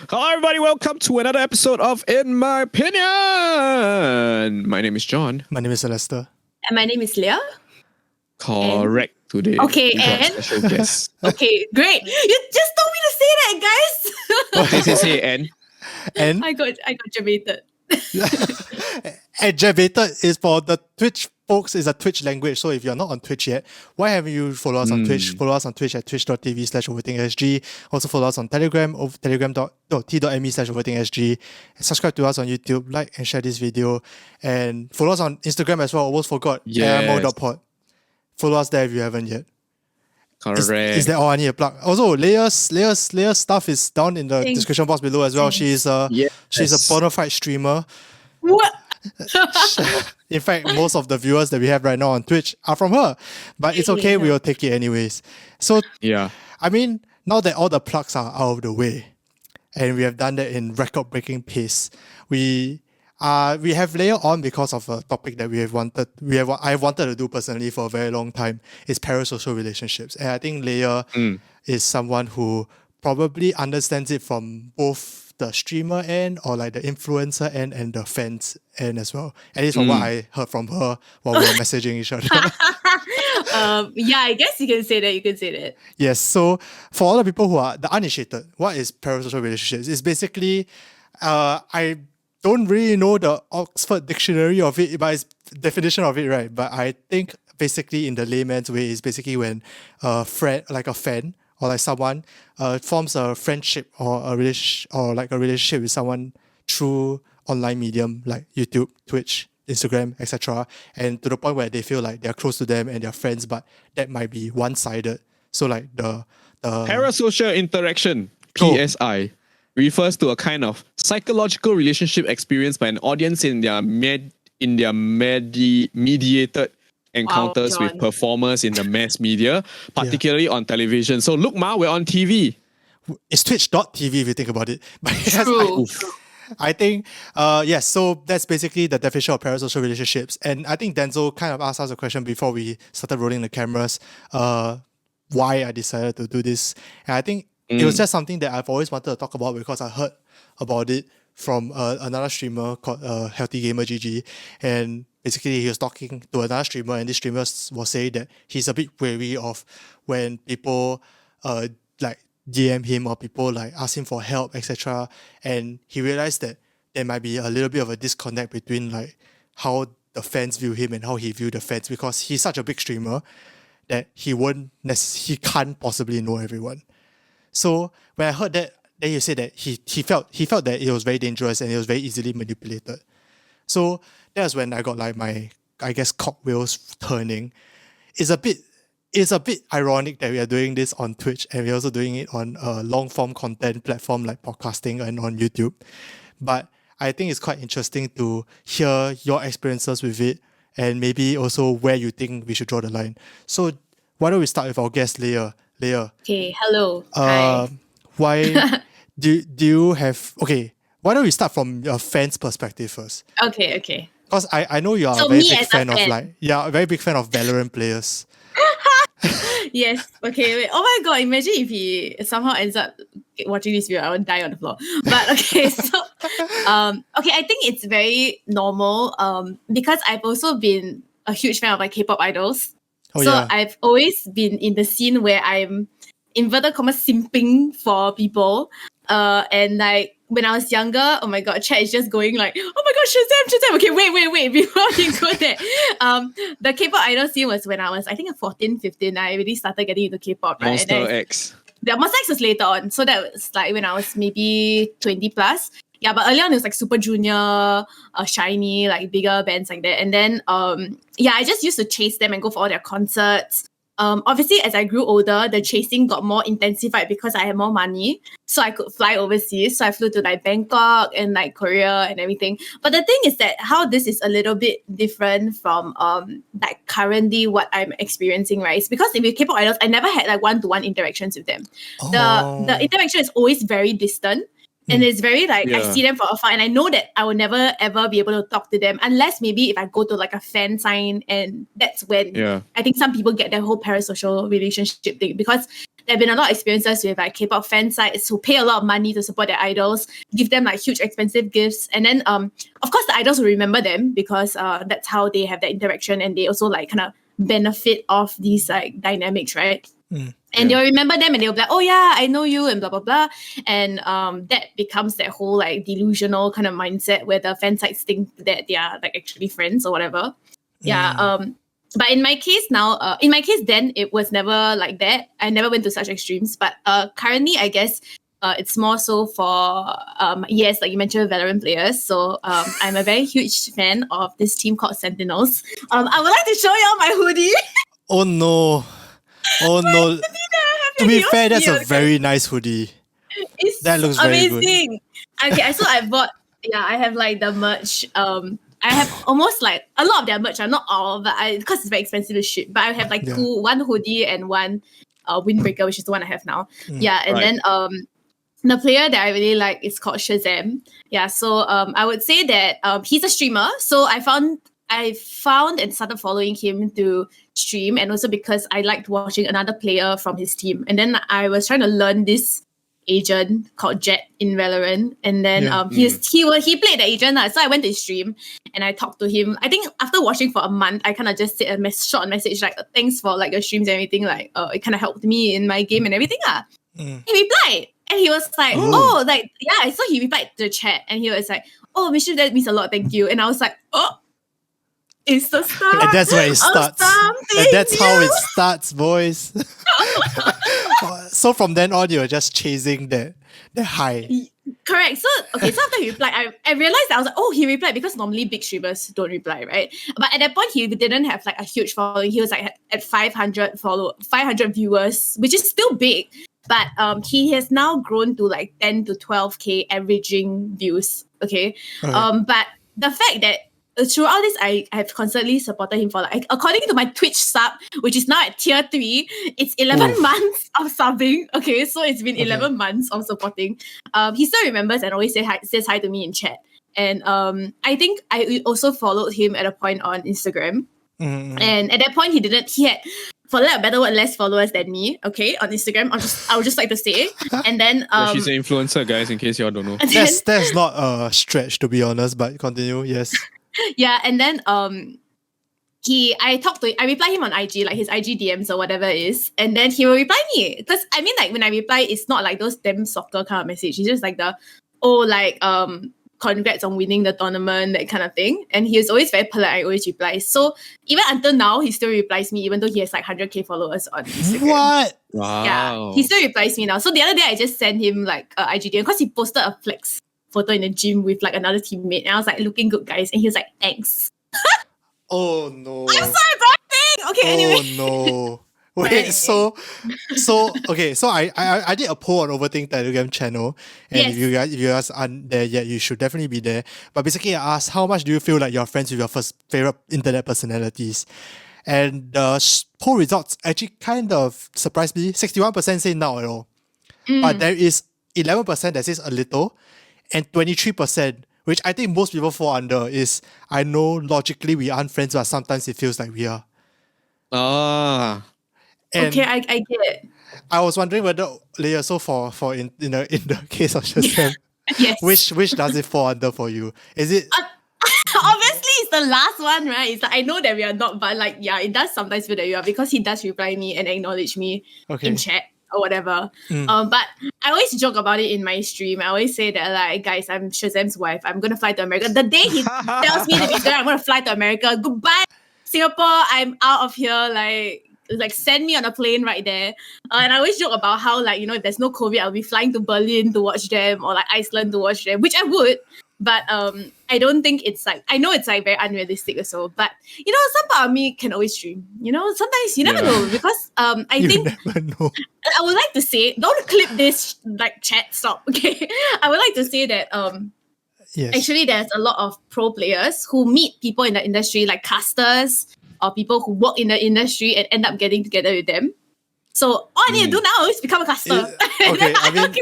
Hello, everybody. Welcome to another episode of In My Opinion. My name is John. My name is Celeste. And my name is Leah. Correct. Today, Okay, we got and? special guest. Okay, great. You just told me to say that, guys. Say N. And I got debated. Aggravated is for the Twitch folks, is a Twitch language. So if you're not on Twitch yet, why haven't you followed us on Twitch? Follow us on Twitch at twitch.tv/overthinksg. Also follow us on Telegram, t.me/overthinksg. Subscribe to us on YouTube, like and share this video. And follow us on Instagram as well. Almost forgot. Yes. IMO.pod. Follow us there if you haven't yet. Correct. Is that all I need to plug? Also, Leah's stuff is down in the description box below as well. She's a bona fide streamer. What? In fact, most of the viewers that we have right now on Twitch are from her. But it's okay, we will take it anyways. So, Yeah. I mean, now that all the plugs are out of the way, and we have done that in record-breaking pace, we have Leah on because of a topic that I've wanted to do personally for a very long time. Is parasocial relationships. And I think Leah is someone who probably understands it from both the streamer end or like the influencer end and the fans end as well. At least from what I heard from her while we were messaging each other. Yeah, I guess you can say that. Yes. So for all the people who are the uninitiated, what is parasocial relationships? It's basically, I don't really know the Oxford dictionary of it, but it's definition of it, right? But I think basically in the layman's way is basically when a friend, like a fan or like someone, forms a friendship or a relationship with someone through online medium like YouTube, Twitch, Instagram, etc. And to the point where they feel like they're close to them and they're friends, but that might be one-sided. So like the Parasocial interaction, PSI, refers to a kind of psychological relationship experienced by an audience in their mediated encounters with performers in the mass media, particularly on television. So look, Ma, we're on TV. It's twitch.tv if you think about it. But True. I think, yes, so that's basically the definition of parasocial relationships. And I think Denzel kind of asked us a question before we started rolling the cameras, why I decided to do this. And I think it was just something that I've always wanted to talk about because I heard about it from another streamer called Healthy Gamer GG. And basically he was talking to another streamer, and this streamer was saying that he's a bit wary of when people like DM him or people like ask him for help, etc. And he realized that there might be a little bit of a disconnect between like how the fans view him and how he view the fans, because he's such a big streamer that he can't possibly know everyone. So when I heard that, then you said that he felt that it was very dangerous and it was very easily manipulated. So that's when I got like my, I guess, cogwheels turning. It's a bit ironic that we are doing this on Twitch and we're also doing it on a long form content platform like podcasting and on YouTube. But I think it's quite interesting to hear your experiences with it and maybe also where you think we should draw the line. So why don't we start with our guest, Leah? Okay, hello. Hi. Why do you have... Okay, why don't we start from your fans' perspective first? Okay. Because I know you are a very big fan of a very big fan of Valorant players. Yes. Okay. Wait. Oh my god! Imagine if he somehow ends up watching this video, I would die on the floor. But okay, so okay, I think it's very normal. Because I've also been a huge fan of like K-pop idols. I've always been in the scene where I'm inverted commas simping for people. And like when I was younger, oh my god, chat is just going like, oh my god, Shazam. Okay, wait, before you go there. The K-pop idol scene was when I was, I think, 14, 15. I really started getting into K-pop, right? Monster X. The Monster X was later on. So that was like when I was maybe 20 plus. Yeah, but early on it was like Super Junior, Shiny, like bigger bands like that. And then I just used to chase them and go for all their concerts. Obviously, as I grew older, the chasing got more intensified because I had more money. So I could fly overseas. So I flew to like Bangkok and like Korea and everything. But the thing is that how this is a little bit different from like currently what I'm experiencing, right? It's because with K-pop idols, I never had like one-to-one interactions with them. The interaction is always very distant. And it's very like, I see them from afar and I know that I will never ever be able to talk to them unless maybe if I go to like a fan sign, and that's when I think some people get their whole parasocial relationship thing, because there have been a lot of experiences with like K-pop fan sites who pay a lot of money to support their idols, give them like huge expensive gifts, and then of course the idols will remember them because that's how they have that interaction, and they also like kind of benefit off these like dynamics, right? And they'll remember them and they'll be like, oh yeah, I know you and blah, blah, blah. And that becomes that whole like delusional kind of mindset where the fan sites think that they are like actually friends or whatever. But in my case now, then it was never like that. I never went to such extremes. But currently, I guess it's more so for, yes, like you mentioned, Valorant players. So I'm a very huge fan of this team called Sentinels. I would like to show y'all my hoodie. Oh no. Oh no. To be fair, that's a very nice hoodie. That looks very amazing. Okay, so I bought, I have like the merch. I have almost like a lot of their merch. Not all, but because it's very expensive to ship. But I have like one hoodie and one windbreaker, which is the one I have now. And then the player that I really like is called Shazam. So I would say that he's a streamer. So I found and started following him to stream, and also because I liked watching another player from his team. And then I was trying to learn this agent called Jet in Valorant, and then he played the agent, so I went to his stream and I talked to him. I think after watching for a month, I kind of just sent a short message like, thanks for like your streams and everything, like it kind of helped me in my game and everything. He replied and he was like, so he replied to the chat and he was like, oh Michelle, that means a lot, thank you. And I was like, oh, it's the start. And that's where it starts. And that's how it starts, boys. So from then on, you're just chasing the high. Correct. So after he replied, I realized that I was like, oh, he replied because normally big streamers don't reply, right? But at that point, he didn't have like a huge following. He was like at 500 viewers, which is still big. But he has now grown to like 10 to 12K averaging views. Okay. But the fact that throughout this, I have constantly supported him for like, according to my Twitch sub, which is now at tier 3, it's 11 months of subbing. Okay, so it's been 11 months of supporting. He still remembers and always says hi to me in chat. And I think I also followed him at a point on Instagram. And at that point, he had, for lack of a better word, less followers than me, okay, on Instagram. I would just like to say. And then she's an influencer, guys, in case y'all don't know. That's not a stretch, to be honest, but continue, yes. And then I reply him on IG, like his IG DMs or whatever it is, and then he will reply me. Because I mean, like when I reply, it's not like those damn soccer kind of message. It's just like congrats on winning the tournament, that kind of thing. And he is always very polite. I always reply. So even until now, he still replies me, even though he has like 100K followers on Instagram. What? Wow. Yeah, he still replies me now. So the other day, I just sent him like a IG DM because he posted a flex photo in the gym with like another teammate, and I was like, looking good, guys, and he was like, thanks. Oh no. I'm so embarrassing. Okay, anyway. Oh no. Wait, so I did a poll on Overthink Telegram channel, and if you guys aren't there yet, you should definitely be there. But basically, I asked, how much do you feel like you're friends with your first favorite internet personalities? And the poll results actually kind of surprised me. 61% say not at all, but there is 11% that says a little, and 23%, which I think most people fall under, is I know logically we aren't friends, but sometimes it feels like we are. And okay, I get it. I was wondering whether, Leah, so for in the case of Shazam, yes, which does it fall under for you? Is it obviously it's the last one, right? It's like I know that we are not, but like it does sometimes feel that you are, because he does reply me and acknowledge me in chat or whatever. But I always joke about it in my stream. I always say that, like, guys, I'm Shazam's wife. I'm gonna fly to America. The day he tells me to be there, I'm gonna fly to America. Goodbye, Singapore. I'm out of here. Like send me on a plane right there. And I always joke about how, like, if there's no COVID, I'll be flying to Berlin to watch them, or like Iceland to watch them, which I would. But I don't think it's like, I know it's like very unrealistic or so, but some part of me can always dream. Sometimes you never know, because I think never know. I would like to say, don't clip this like chat, stop, okay? I would like to say that actually there's a lot of pro players who meet people in the industry, like casters or people who work in the industry, and end up getting together with them. So all I need to do now is become a caster. Okay, I mean,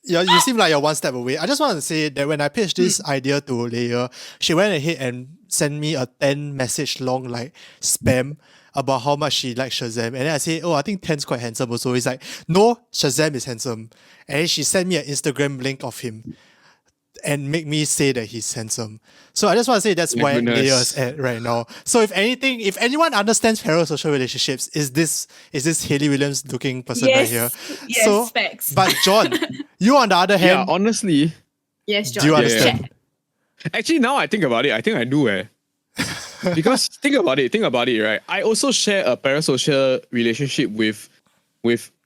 you seem like you're one step away. I just want to say that when I pitched this idea to Leah, she went ahead and sent me a 10 message long like spam about how much she likes Shazam. And then I say, oh, I think Ten's quite handsome also. He's like, no, Shazam is handsome. And then she sent me an Instagram link of him and make me say that he's handsome. So I just want to say that's where Leah's at right now. So if anyone understands parasocial relationships, is this Hayley Williams looking person right here? Yes, so, facts. But John, you on the other hand, Yeah, honestly, Yes, John. do you understand? actually now I think about it, I think I do because think about it, right? I also share a parasocial relationship with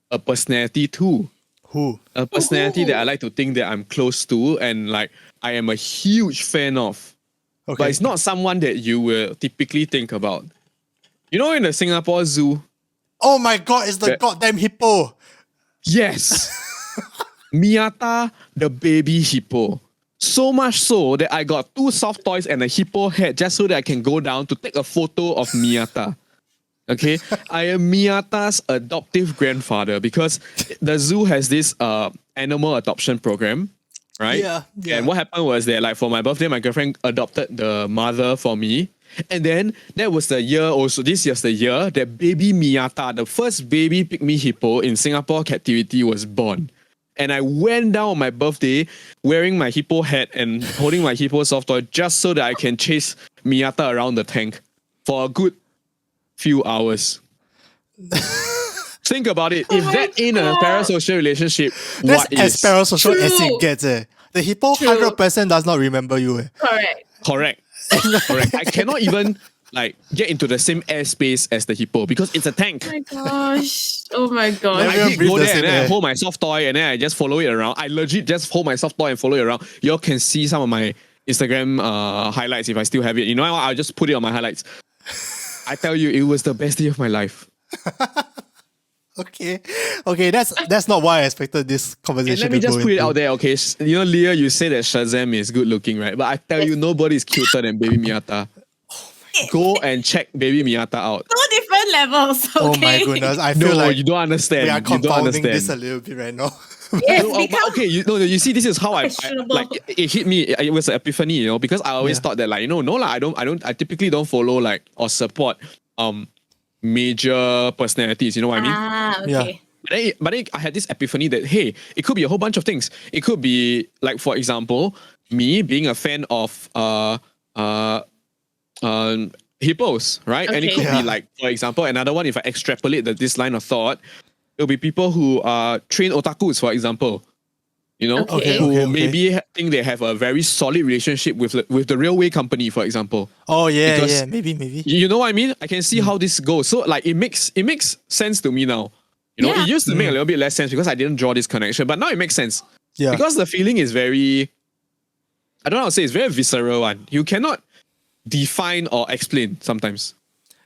a personality too. Who? A personality that I like to think that I'm close to and like I am a huge fan of. Okay. But it's not someone that you will typically think about. You know, in the Singapore Zoo, Oh my god, it's the goddamn hippo. yes, Miyata, the baby hippo. So much so that I got 2 soft toys and a hippo head just so that I can go down to take a photo of Miyata. Okay, I am Miyata's adoptive grandfather because the zoo has this animal adoption program, right? Yeah. And what happened was that, like, for my birthday, my girlfriend adopted the mother for me. And then that was the year also, this year's the year that baby Miyata, the first baby pygmy hippo in Singapore captivity, was born. And I went down on my birthday wearing my hippo hat and holding my hippo soft toy just so that I can chase Miyata around the tank for a good few hours. Think about it. If that ain't a parasocial relationship, That's what as is? parasocial as True. it gets. The hippo 100% does not remember you. Correct. Correct. Correct. I cannot even like get into the same airspace as the hippo because it's a tank. Oh my gosh. Oh my gosh. Never- I Everyone did breathe go the there same and then I air. hold my soft toy and then I just follow it around. I legit just hold my soft toy and follow it around. Y'all can see some of my Instagram highlights if I still have it. You know what? I'll just put it on my highlights. I tell you, it was the best day of my life. Okay, that's not why I expected this And conversation let me to just go put it into. out there, okay? You know, Leah, you say that Shazam is good looking, right? But I tell you, nobody is cuter than Baby Miyata. Go and check Baby Miyata out. 2 different levels. Okay? Oh my goodness, I feel No, like you don't understand. we are You don't compounding understand. this a little bit right now. Yes, No, but because okay, you see, this is how I Questionable. like it hit me. It was an epiphany, you know, because I always Yeah. thought that, like, I typically don't follow like or support major personalities. You know what I mean? okay. But then I had this epiphany that, hey, it could be a whole bunch of things. It could be, like, for example, me being a fan of hippos, right? And it Okay. could Yeah. be, like, for example, another one, if I extrapolate this line of thought, it'll be people who are trained otakus, for example. You know, Okay. who Okay. maybe think they have a very solid relationship with the railway company, for example. Oh yeah, Because- yeah, maybe. You know what I mean? I can see how this goes. So, like, it makes sense to me now. You know, Yeah. it used to make a little bit less sense because I didn't draw this connection, but now it makes sense. Yeah. Because the feeling is very, I don't know how to say, it's very visceral one. You cannot define or explain sometimes.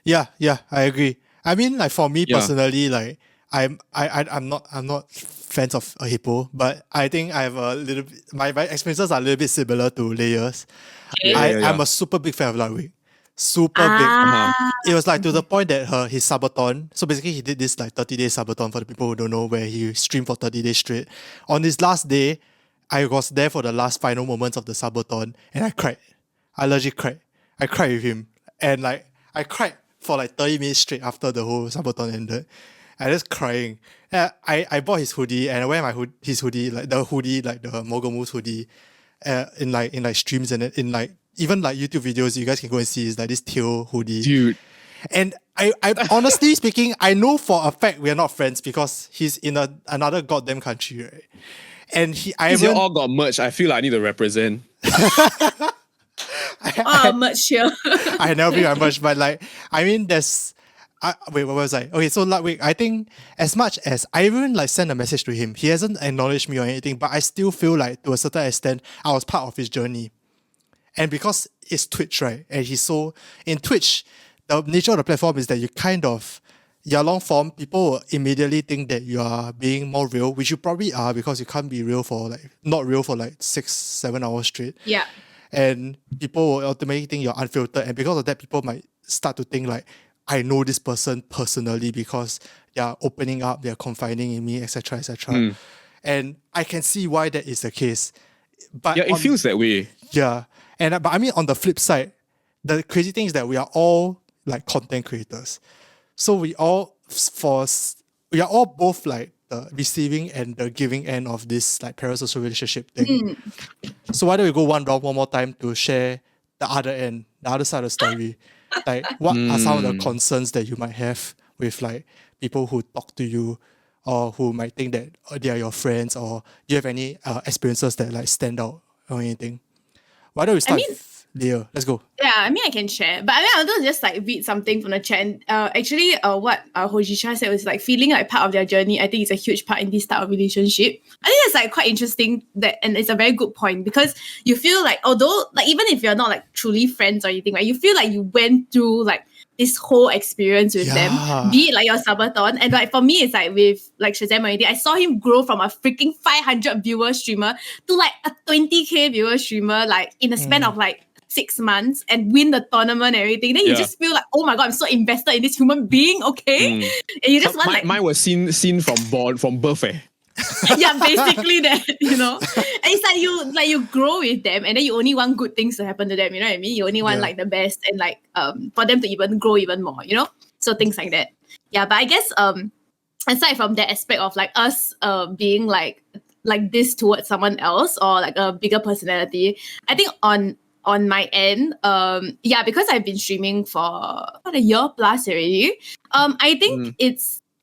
Yeah, I agree. I mean, like for me Yeah. personally, like I'm not fans of a hippo, but I think I have a little bit, my experiences are a little bit similar to Leah's. Okay. Yeah. I'm a super big fan of Ludwig. Super Ah, big. It was like to the point that his subathon. So basically, he did this like 30-day subathon for the people who don't know, where he streamed for 30 days straight. On his last day, I was there for the last final moments of the subathon, and I cried. I legit cried. I cried with him, and like I cried for like 30 minutes straight after the whole subathon ended. I just crying. And I bought his hoodie and I wear his hoodie, like the Mogul Moose hoodie, in like streams and in like even like YouTube videos you guys can go and see. Is like this teal hoodie. Dude. And I honestly speaking, I know for a fact we are not friends because he's in another goddamn country, right? And Since you all got merch, I feel like I need to represent. much here. I never feel that much, but like, I mean, wait, what was I? Okay, so Ludwig, I think as much as I even like sent a message to him, he hasn't acknowledged me or anything, but I still feel like to a certain extent, I was part of his journey. And because it's Twitch, right? And in Twitch, the nature of the platform is that you're long form, people will immediately think that you are being more real, which you probably are because you can't be not real for like 6-7 hours straight. Yeah. And people will ultimately think you're unfiltered, and because of that, people might start to think like, I know this person personally because they're opening up, they're confiding in me, etc. And I can see why that is the case. But Yeah, it feels that way. yeah. But I mean, on the flip side, the crazy thing is that we are all like content creators. So we are all both like the receiving and the giving end of this like parasocial relationship thing. So why don't we go one round one more time to share the other end, the other side of the story? Like what are some of the concerns that you might have with like people who talk to you or who might think that they are your friends, or do you have any experiences that like stand out or anything? Why don't we start with Leah? Let's go. Yeah, I mean, I can share. But I mean, I want to just like read something from the chat. And, actually, what Hojisha said was like feeling like part of their journey. I think it's a huge part in this type of relationship. I think it's like quite interesting and it's a very good point, because you feel like, although like even if you're not like truly friends or anything, right, you feel like you went through like this whole experience with them, be it like your subathon. And like for me, it's like with like Shazam or anything, I saw him grow from a freaking 500 viewer streamer to like a 20k viewer streamer, like in a span of like 6 months, and win the tournament and everything. Then you just feel like, oh my god, I'm so invested in this human being, okay? And you just want like mine was seen from birth. yeah, basically that, you know. And it's like you grow with them, and then you only want good things to happen to them, you know what I mean? You only want like the best, and like for them to even grow even more, you know? So things like that. Yeah, but I guess aside from that aspect of like us being like this towards someone else, or like a bigger personality, I think on my end, because I've been streaming for about a year plus already, I think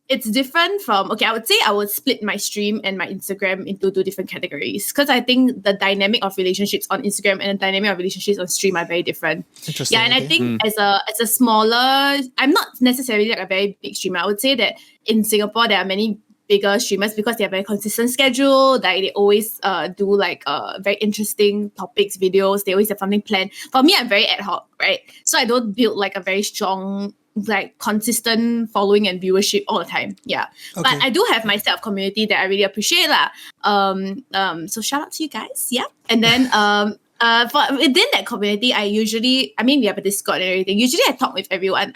it's different from, I would say I would split my stream and my Instagram into 2 different categories, because I think the dynamic of relationships on Instagram and the dynamic of relationships on stream are very different. Interesting. Yeah, and I think as a smaller, I'm not necessarily like a very big streamer. I would say that in Singapore there are many bigger streamers because they have a very consistent schedule. Like they always do like very interesting topics, videos. They always have something planned. For me, I'm very ad hoc, right? So I don't build like a very strong, like consistent following and viewership all the time. Yeah. Okay. But I do have my set of community that I really appreciate lah. So shout out to you guys. Yeah. And then for within that community, we have a Discord and everything. Usually I talk with everyone.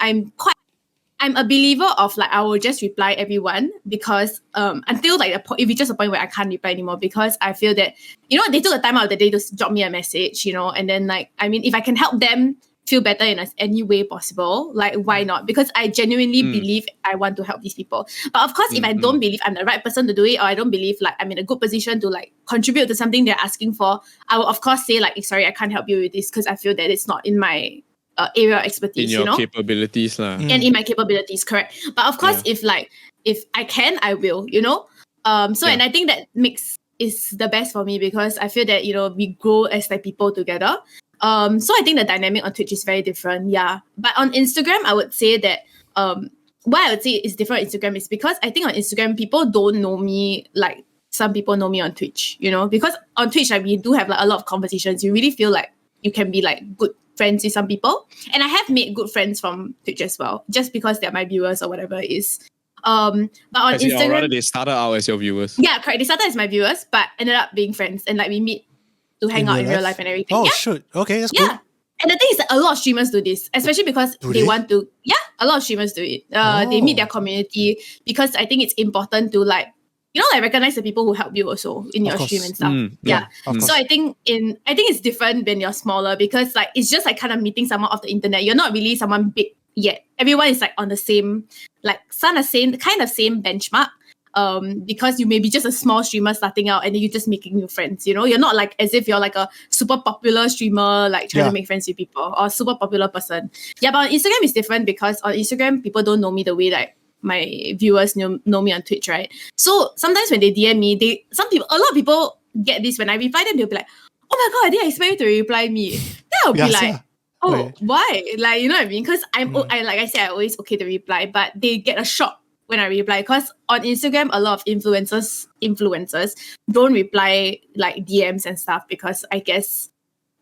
I'm a believer of like I will just reply everyone, because until like it reaches a point where I can't reply anymore, because I feel that, you know, they took the time out of the day to drop me a message, you know, and then like, I mean, if I can help them feel better in any way possible, like why not? Because I genuinely believe I want to help these people. But of course, if I don't believe I'm the right person to do it, or I don't believe like I'm in a good position to like contribute to something they're asking for, I will of course say like, sorry, I can't help you with this, because I feel that it's not in my area of expertise, in your capabilities lah. And in my capabilities, correct. But of course, if I can, I will, you know. And I think that mix is the best for me, because I feel that, you know, we grow as like people together. So I think the dynamic on Twitch is very different, yeah. But on Instagram, I would say that why I would say is different on Instagram is because I think on Instagram people don't know me like some people know me on Twitch, you know, because on Twitch like we do have like a lot of conversations. You really feel like you can be like good friends with some people, and I have made good friends from Twitch as well, just because they're my viewers or whatever it is. But on Instagram, or rather they started out as your viewers. Yeah, correct. They started as my viewers, but ended up being friends, and like we meet to hang out in real life and everything. Oh, shoot. Okay, that's cool. And the thing is that a lot of streamers do this, especially because they want to. Yeah, a lot of streamers do it. They meet their community, because I think it's important to like, you know, like recognize the people who help you also in your stream and stuff. So I think it's different when you're smaller, because like it's just like kind of meeting someone off the internet. You're not really someone big yet. Everyone is like on the same, like kind of same benchmark. Because you may be just a small streamer starting out, and then you're just making new friends, you know? You're not like as if you're like a super popular streamer, like trying to make friends with people, or a super popular person. Yeah, but on Instagram it's different, because on Instagram people don't know me the way like my viewers know me on Twitch, right? So sometimes when they DM me, a lot of people get this. When I reply them, they'll be like, oh my god, I didn't expect you to reply me. Then I'll be like, why? Like, you know what I mean? Because I like I said, I always okay to reply, but they get a shock when I reply, because on Instagram a lot of influencers don't reply like DMs and stuff, because I guess,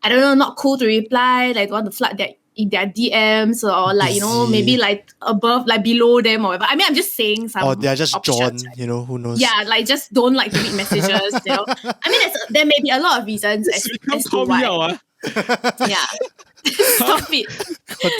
I don't know, not cool to reply, like they want to flood their DMs, or like, you know, maybe like above, like below them or whatever. I mean, I'm just saying some. Or they're just options, John, you know, who knows? Yeah, like just don't like to read messages, you know. I mean, there may be a lot of reasons as to why. Yeah. Stop it.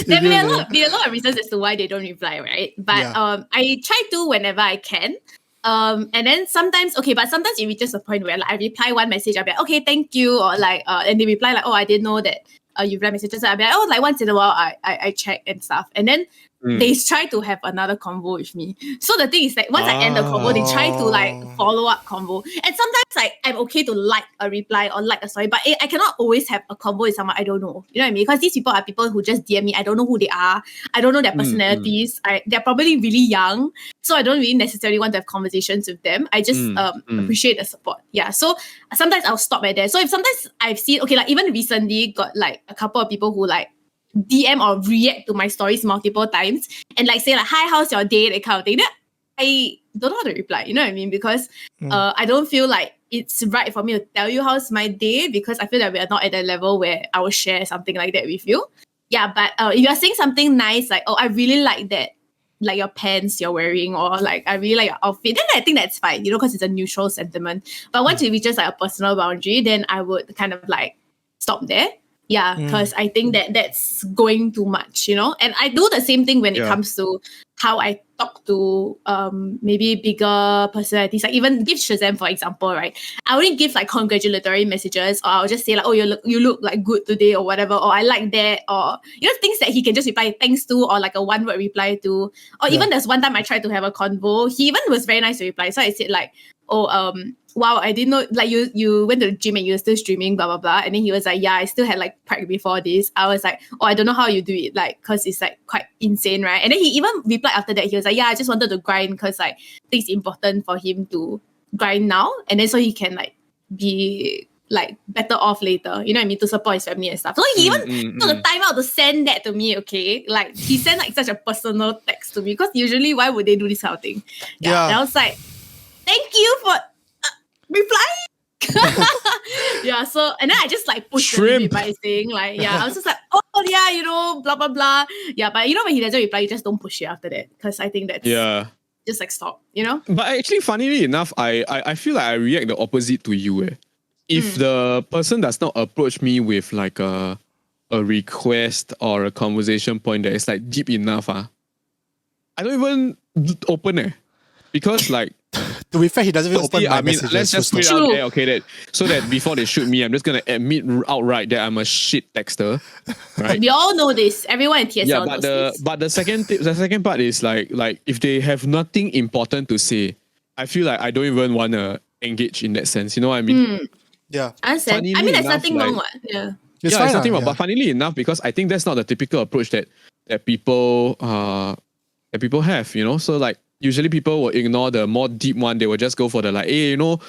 There may be a lot of reasons as to why they don't reply, right? But I try to whenever I can. And then sometimes it reaches a point where like I reply one message, I'll be like, okay, thank you, or like and they reply like, oh, I didn't know that you reply messages. So I'll be like, oh, like once in a while I check and stuff. And then they try to have another convo with me. So the thing is that once I end the convo, they try to like follow up convo. And sometimes like I'm okay to like a reply or like a story, but I cannot always have a convo with someone I don't know. You know what I mean? Because these people are people who just DM me. I don't know who they are. I don't know their personalities. They're probably really young. So I don't really necessarily want to have conversations with them. I just appreciate the support. Yeah. So sometimes I'll stop at there. So if sometimes I've seen, okay, like even recently got like a couple of people who like DM or react to my stories multiple times and like say like, hi, how's your day? That kind of thing. Then I don't know how to reply. You know what I mean? Because I don't feel like it's right for me to tell you how's my day because I feel that we are not at that level where I will share something like that with you. Yeah, but if you're saying something nice, like, oh, I really like that, like your pants you're wearing, or like I really like your outfit, then I think that's fine, you know, because it's a neutral sentiment. But once it reaches like a personal boundary, then I would kind of like stop there. Yeah, because I think that that's going too much, you know. And I do the same thing when it comes to how I talk to maybe bigger personalities. Like even give Shazam, for example, right? I wouldn't give like congratulatory messages, or I'll just say like, oh, you look like good today, or whatever, or I like that, or you know, things that he can just reply thanks to, or like a one word reply to. Or even there's one time I tried to have a convo. He even was very nice to reply. So I said like, oh, wow, I didn't know, like you went to the gym and you were still streaming, blah, blah, blah. And then he was like, yeah, I still had like prep before this. I was like, oh, I don't know how you do it, like, because it's like quite insane, right? And then he even replied after that. He was like, yeah, I just wanted to grind because like I think it's important for him to grind now. And then so he can like be like better off later, you know what I mean, to support his family and stuff. So he even took the time out to send that to me, okay? Like he sent like such a personal text to me because usually why would they do this kind of thing? Yeah. And I was like, thank you for replying. Yeah, so and then I just like pushed the limit by saying like, yeah, I was just like, oh yeah, you know, blah blah blah. Yeah, but you know when he doesn't reply, you just don't push it after that because I think that's just like stop, you know. But actually, funnily enough, I feel like I react the opposite to you. If the person does not approach me with like a request or a conversation point that is like deep enough, I don't even open because like. To be fair, he doesn't even open my messages. Let's just put it out there, okay, that so that before they shoot me, I'm just gonna admit outright that I'm a shit texter, right? We all know this. Everyone in TSL knows this. But the second part is like if they have nothing important to say, I feel like I don't even want to engage in that sense. You know what I mean? Yeah. I understand. I mean, there's nothing wrong. Yeah. It's there's nothing wrong. But funnily enough, because I think that's not the typical approach that people have. You know, so like. Usually people will ignore the more deep one. They will just go for the like, hey, you know,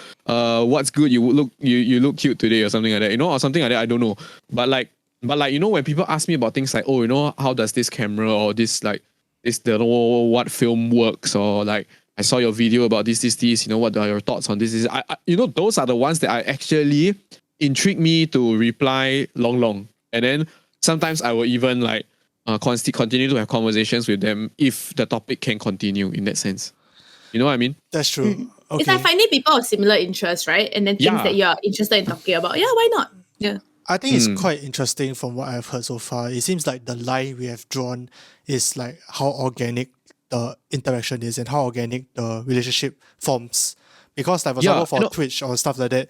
what's good? You look cute today or something like that, you know, or something like that. I don't know. But like, you know, when people ask me about things like, oh, you know, how does this camera or this like this the what film works, or like I saw your video about this, you know, what are your thoughts on this? I you know, those are the ones that are actually intrigue me to reply long, and then sometimes I will even like. Continue to have conversations with them if the topic can continue in that sense. You know what I mean? That's true. Okay. It's like finding people of similar interests, right? And then things that you're interested in talking about. Yeah, why not? Yeah. I think it's quite interesting from what I've heard so far. It seems like the line we have drawn is like how organic the interaction is and how organic the relationship forms. Because like for example for Twitch or stuff like that,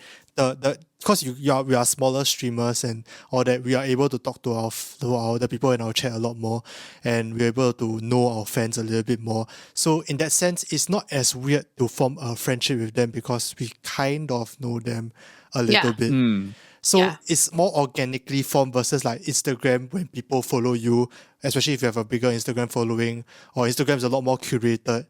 because we are smaller streamers and all that, we are able to talk to the people in our chat a lot more, and we're able to know our fans a little bit more. So in that sense, it's not as weird to form a friendship with them because we kind of know them a little bit. So it's more organically formed versus like Instagram when people follow you, especially if you have a bigger Instagram following, or Instagram is a lot more curated,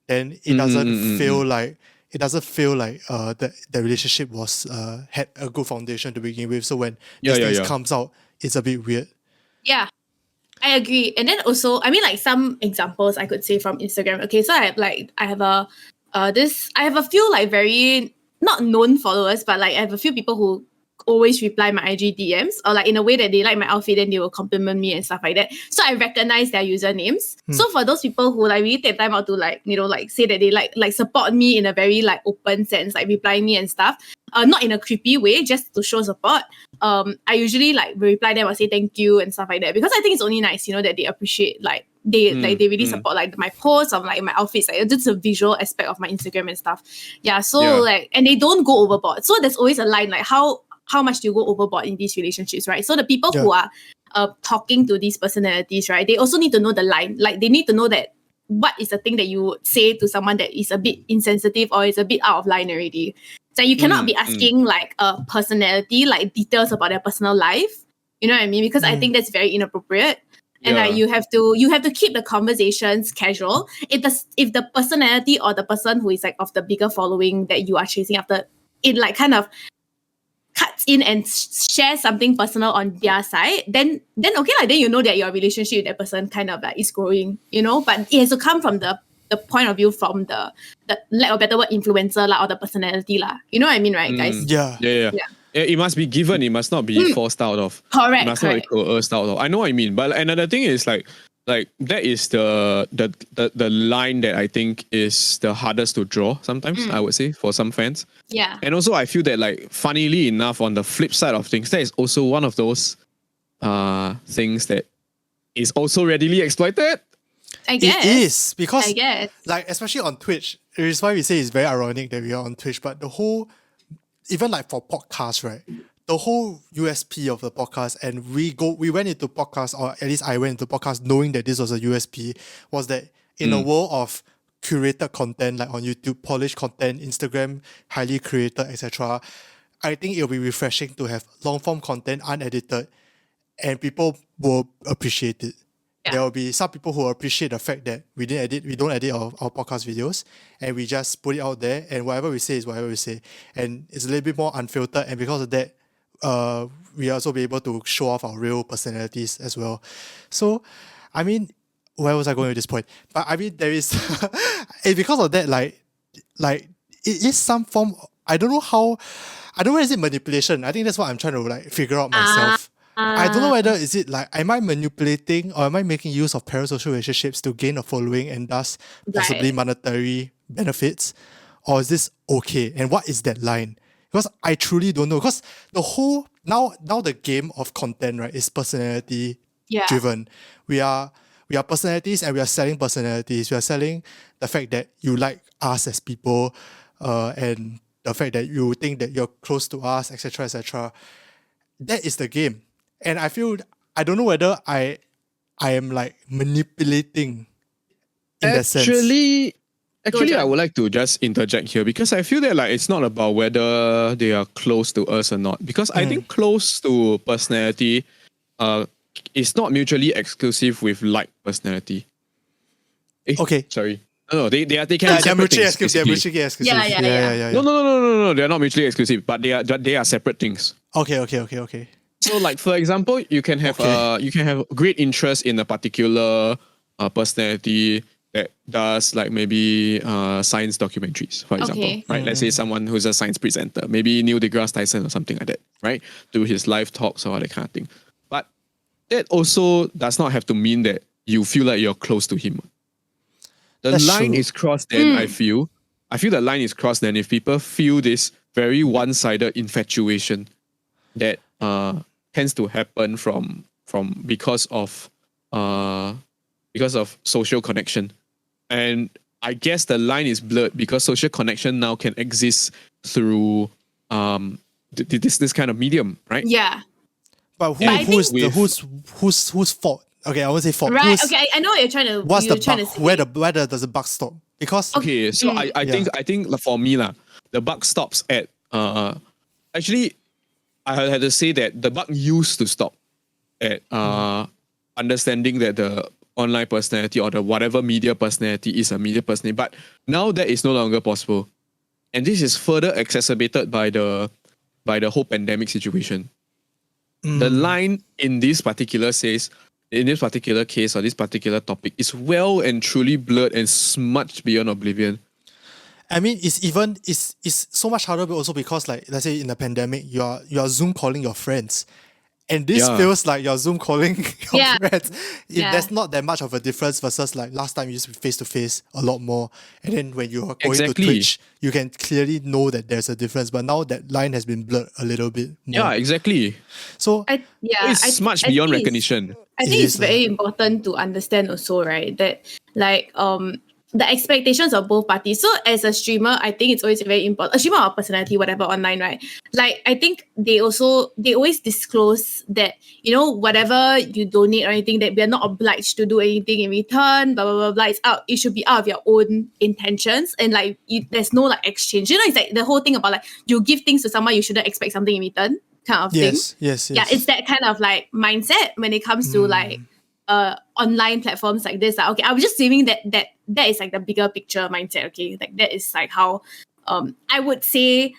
then it doesn't feel like the relationship was had a good foundation to begin with. So when this comes out, it's a bit weird. Yeah, I agree. And then also, I mean, like some examples I could say from Instagram. Okay, so I have a few like very not known followers, but like I have a few people who always reply my IG DMs, or like in a way that they like my outfit and they will compliment me and stuff like that. So I recognize their usernames. So for those people who like really take time out to like, you know, like say that they like support me in a very like open sense, like replying me and stuff, not in a creepy way, just to show support. I usually like reply them or say thank you and stuff like that, because I think it's only nice, you know, that they appreciate like they really support like my posts of like my outfits, like it's a visual aspect of my Instagram and stuff. Like, and they don't go overboard. So there's always a line like how much do you go overboard in these relationships, right? So the people who are talking to these personalities, right, they also need to know the line. Like they need to know that what is the thing that you would say to someone that is a bit insensitive or is a bit out of line already. So you cannot be asking like a personality, like details about their personal life. You know what I mean? Because I think that's very inappropriate. And like you have to keep the conversations casual. If the personality or the person who is like of the bigger following that you are chasing after, it like kind of cuts in and shares something personal on their side, then okay, like then you know that your relationship with that person kind of like is growing, you know. But it has to come from the point of view from the lack of better word influencer or the personality You know what I mean, right, guys? Yeah. It must be given. It must not be forced out of. Correct. It must not be coerced out of. I know what you mean, but another thing is like that is the line that I think is the hardest to draw sometimes, I would say, for some fans. Yeah. And also I feel that like funnily enough, on the flip side of things, that is also one of those things that is also readily exploited. I guess. It is, because I guess. like especially on Twitch, it is why we say it's very ironic that we are on Twitch, but the whole, even like for podcasts, right? The whole USP of the podcast, and we went into podcast, or at least I went into podcast knowing that this was a USP, was that in a world of curated content like on YouTube, polished content, Instagram, highly curated, etc., I think it'll be refreshing to have long form content unedited, and people will appreciate it. Yeah. There will be some people who appreciate the fact that we don't edit our podcast videos, and we just put it out there, and whatever we say is whatever we say, and it's a little bit more unfiltered, and because of that, we also be able to show off our real personalities as well. So, I mean, where was I going with this point? But I mean, there is, and because of that, like it is some form. I don't know whether is it manipulation. I think that's what I'm trying to like figure out myself. I don't know whether is it like, am I manipulating or am I making use of parasocial relationships to gain a following and thus possibly monetary benefits, or is this okay? And what is that line? Because I truly don't know. Because the whole now the game of content, right, is personality driven. We are personalities, and we are selling personalities. We are selling the fact that you like us as people, and the fact that you think that you're close to us, etc., etc. That is the game. And I feel, I don't know whether I am like manipulating in that sense. Actually, I would like to just interject here, because I feel that like it's not about whether they are close to us or not. Because I think close to personality is not mutually exclusive with like personality. Okay. Sorry. No, they can be They're separate mutually things. exclusive. They're mutually exclusive. Yeah. No, they're not mutually exclusive, but they are separate things. Okay. So, like for example, you can have great interest in a particular personality that does like maybe science documentaries, for example, right? Let's say someone who's a science presenter, maybe Neil deGrasse Tyson or something like that, right? Do his live talks or that kind of thing. But that also does not have to mean that you feel like you're close to him. The line is crossed then, I feel the line is crossed then if people feel this very one-sided infatuation that tends to happen from because of social connection. And I guess the line is blurred because social connection now can exist through this kind of medium, right? Yeah. But whose fault? Okay, I won't say fault. Right. Okay, I know what you're trying to. What's the bug? Where does the buck stop? Because okay, so I think for me the buck stops at actually I had to say that the buck used to stop at understanding that the online personality or the whatever media personality is a media personality, but now that is no longer possible, and this is further exacerbated by the whole pandemic situation. The line in this particular case or this particular topic is well and truly blurred and smudged beyond oblivion. I mean, it's so much harder, but also because, like, let's say in the pandemic, you are Zoom calling your friends, and this feels like you're Zoom calling your friends. There's not that much of a difference versus like last time you used to be face to face a lot more, and then when you are going to Twitch, you can clearly know that there's a difference. But now that line has been blurred a little bit more. Yeah, exactly. So it's much beyond recognition. I think it's very important to understand also, right, that like the expectations of both parties. So as a streamer, I think it's always very important. A streamer or personality, whatever, online, right? Like I think they always disclose that, you know, whatever you donate or anything, that we are not obliged to do anything in return, blah blah blah blah. It should be out of your own intentions, and like there's no like exchange. You know, it's like the whole thing about like you give things to someone, you shouldn't expect something in return, kind of thing. Yes. Yeah, it's that kind of like mindset when it comes to like online platforms like this. Like, okay, I was just saying that is like the bigger picture mindset. Okay, like that is like how I would say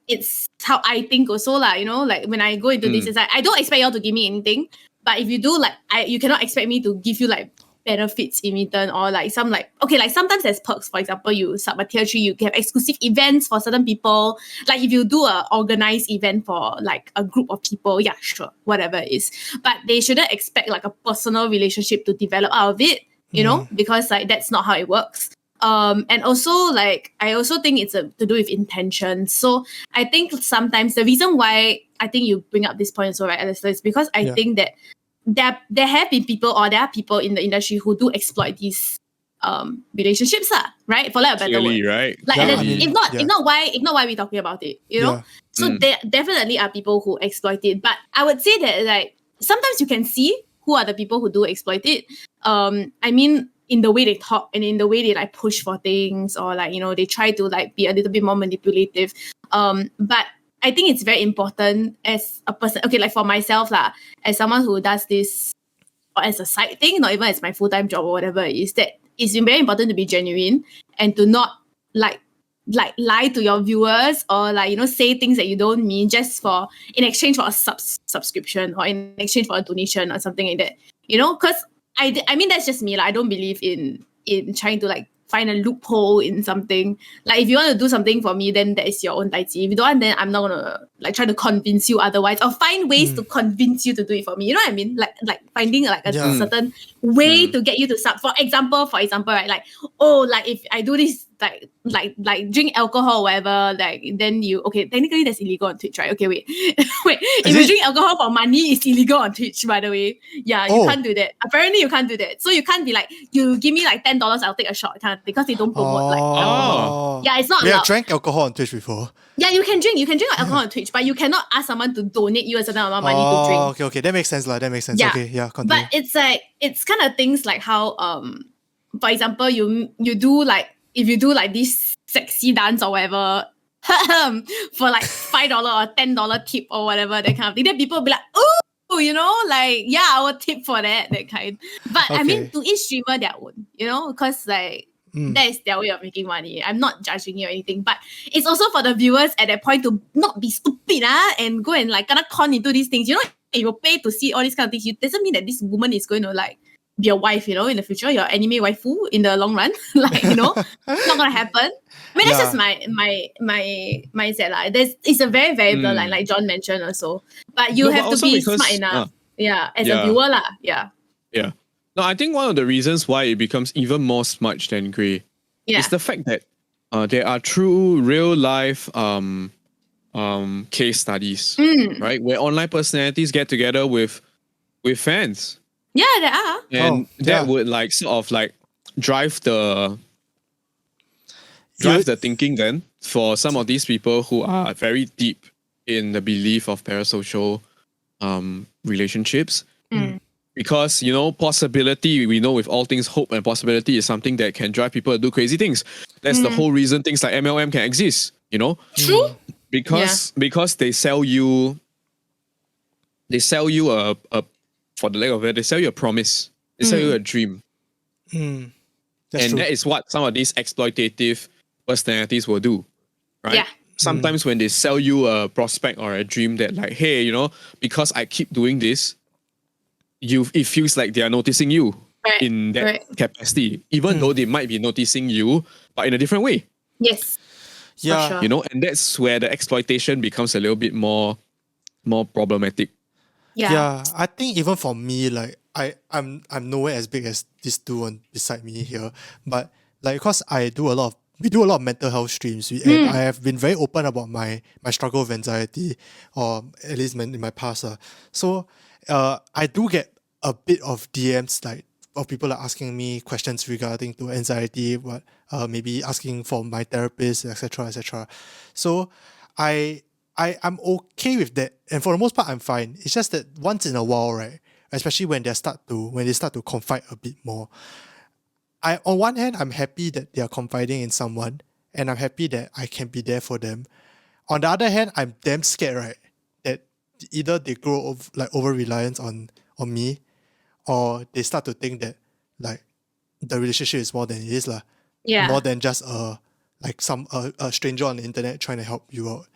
it's how I think also lah. You know, like when I go into this, it's like I don't expect y'all to give me anything, but if you do, like you cannot expect me to give you like benefits in return, or like some like, okay, like sometimes there's perks. For example, you sub a tier 3, you have exclusive events for certain people. Like if you do a organized event for like a group of people, yeah, sure, whatever it is. But they shouldn't expect like a personal relationship to develop out of it, you know, because like that's not how it works. And also like I also think it's to do with intention. So I think sometimes the reason why I think you bring up this point also, right, Alistair, is because I think that there have been people, or there are people in the industry who do exploit these relationships, right? For lack of a better word. Right? Like, Yeah, if not why we're talking about it, you know? So there definitely are people who exploit it. But I would say that like sometimes you can see who are the people who do exploit it. I mean, in the way they talk and in the way they like push for things, or like, you know, they try to like be a little bit more manipulative. But I think it's very important as a person, okay, like for myself lah, as someone who does this or as a side thing, not even as my full-time job or whatever, is that it's very important to be genuine and to not like lie to your viewers, or like, you know, say things that you don't mean just for in exchange for a subscription, or in exchange for a donation or something like that, you know? Because I mean that's just me, like I don't believe in trying to like find a loophole in something. Like if you want to do something for me, then that is your own daiji. If you don't want, then I'm not gonna like try to convince you otherwise, or find ways to convince you to do it for me. You know what I mean? Like finding like a certain way to get you to sub. For example, right? Like, oh, like if I do this, like drink alcohol or whatever, like then you, okay, technically that's illegal on Twitch, right? Okay, wait. If you drink alcohol for money, it's illegal on Twitch, by the way. Yeah, you can't do that. Apparently you can't do that. So you can't be like, you give me like $10, I'll take a shot, kind of, because they don't promote like alcohol. Yeah, it's not allowed. I drank alcohol on Twitch before. Yeah, you can drink alcohol on Twitch, but you cannot ask someone to donate you a certain amount of money to drink. Okay, that makes sense lah. That makes sense. Yeah. Okay, yeah, continue. But it's like, it's kind of things like how for example, you do like, if you do like this sexy dance or whatever for like $5 or $10 tip or whatever, that kind of thing, then people will be like, oh, you know, like, yeah, I will tip for that kind. But I mean, to each streamer their own, you know, because like that is their way of making money. I'm not judging you or anything, but it's also for the viewers at that point to not be stupid and go and like kind of con into these things. You know, if you pay to see all these kind of things, it doesn't mean that this woman is going to like be a wife, you know, in the future, your anime waifu in the long run. Like, you know, it's not gonna happen. I mean, that's just my mindset. Like, it's a very, very blurred line, like John mentioned also. But you have to be smart enough. As a viewer lah. Yeah. No, I think one of the reasons why it becomes even more smudged than grey is the fact that there are true real life case studies, right? Where online personalities get together with fans. Yeah, there are. And that would like sort of like drive the thinking then for some of these people who are very deep in the belief of parasocial relationships. Because, you know, possibility, we know with all things, hope and possibility is something that can drive people to do crazy things. That's the whole reason things like MLM can exist, you know? True. Because they sell you a for the lack of it, they sell you a promise. They sell you a dream. That's true. That is what some of these exploitative personalities will do, right? Yeah. Sometimes when they sell you a prospect or a dream that like, hey, you know, because I keep doing this, it feels like they are noticing you in that capacity, even though they might be noticing you, but in a different way. Yes. Yeah. Sure. You know, and that's where the exploitation becomes a little bit more problematic. Yeah. I think even for me, like I'm nowhere as big as these two beside me here, but like because we do a lot of mental health streams. And I have been very open about my struggle with anxiety, or at least in my past. So I do get a bit of DMs like of people are asking me questions regarding to anxiety, what maybe asking for my therapist, etc., etc. So I'm okay with that, and for the most part, I'm fine. It's just that once in a while, right? Especially when they start to confide a bit more. On one hand, I'm happy that they are confiding in someone, and I'm happy that I can be there for them. On the other hand, I'm damn scared, right? That either they grow over reliance on me, or they start to think that like the relationship is more than it is lah, Yeah. more than just a stranger on the internet trying to help you out,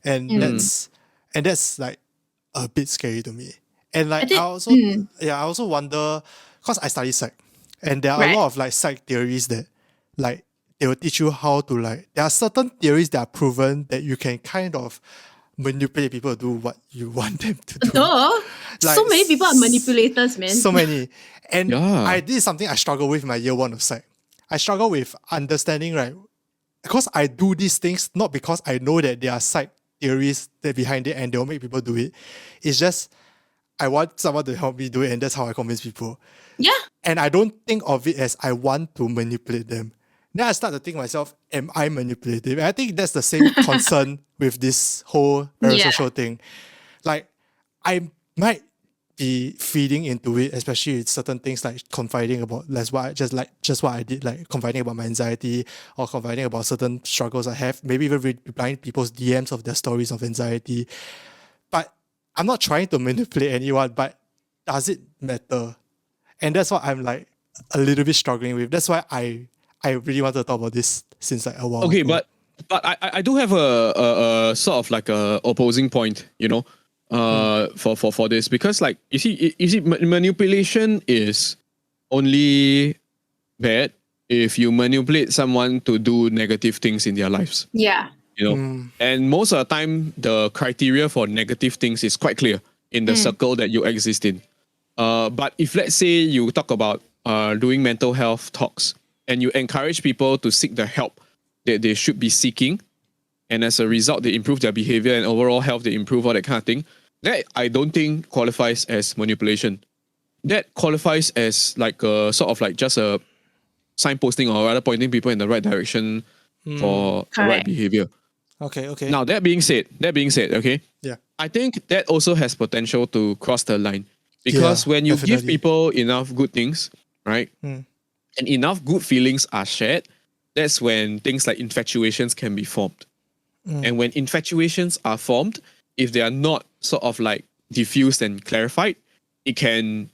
and that's like a bit scary to me. And like think- I also wonder, because I study psych, and there are a Right. lot of like psych theories that like they will teach you how to like, there are certain theories that are proven that you can kind of manipulate people to do what you want them to do. Duh. Like, So many people are manipulators, man. So many. And Yeah. this is something I struggle with in my year one of psych. I struggle with understanding, right? Because I do these things not because I know that there are psych theories that behind it and they'll make people do it. It's just I want someone to help me do it, and that's how I convince people. Yeah. And I don't think of it as I want to manipulate them. Then I start to think myself, am I manipulative? And I think that's the same concern with this whole parasocial thing. Like, I might be feeding into it, especially with certain things like confiding about just what I did, like confiding about my anxiety or confiding about certain struggles I have, maybe even replying people's DMs of their stories of anxiety. But I'm not trying to manipulate anyone, but does it matter? And that's what I'm like a little bit struggling with. That's why I really wanted to talk about this since like a while Okay, ago. but I do have a sort of like a opposing point, for this, because like you see manipulation is only bad if you manipulate someone to do negative things in their lives, Yeah. and most of the time the criteria for negative things is quite clear in the circle that you exist in. But if let's say you talk about doing mental health talks and you encourage people to seek the help that they should be seeking, and as a result they improve their behavior and overall health, they improve all that kind of thing, that I don't think qualifies as manipulation. That qualifies as like a sort of like just a signposting, or rather pointing people in the right direction for the right Correct. behavior. Okay. Now that being said, okay, Yeah. I think that also has potential to cross the line, because Yeah, when you give definitely. people enough good things, right, and enough good feelings are shared, that's when things like infatuations can be formed. And when infatuations are formed, if they are not sort of like diffused and clarified, it can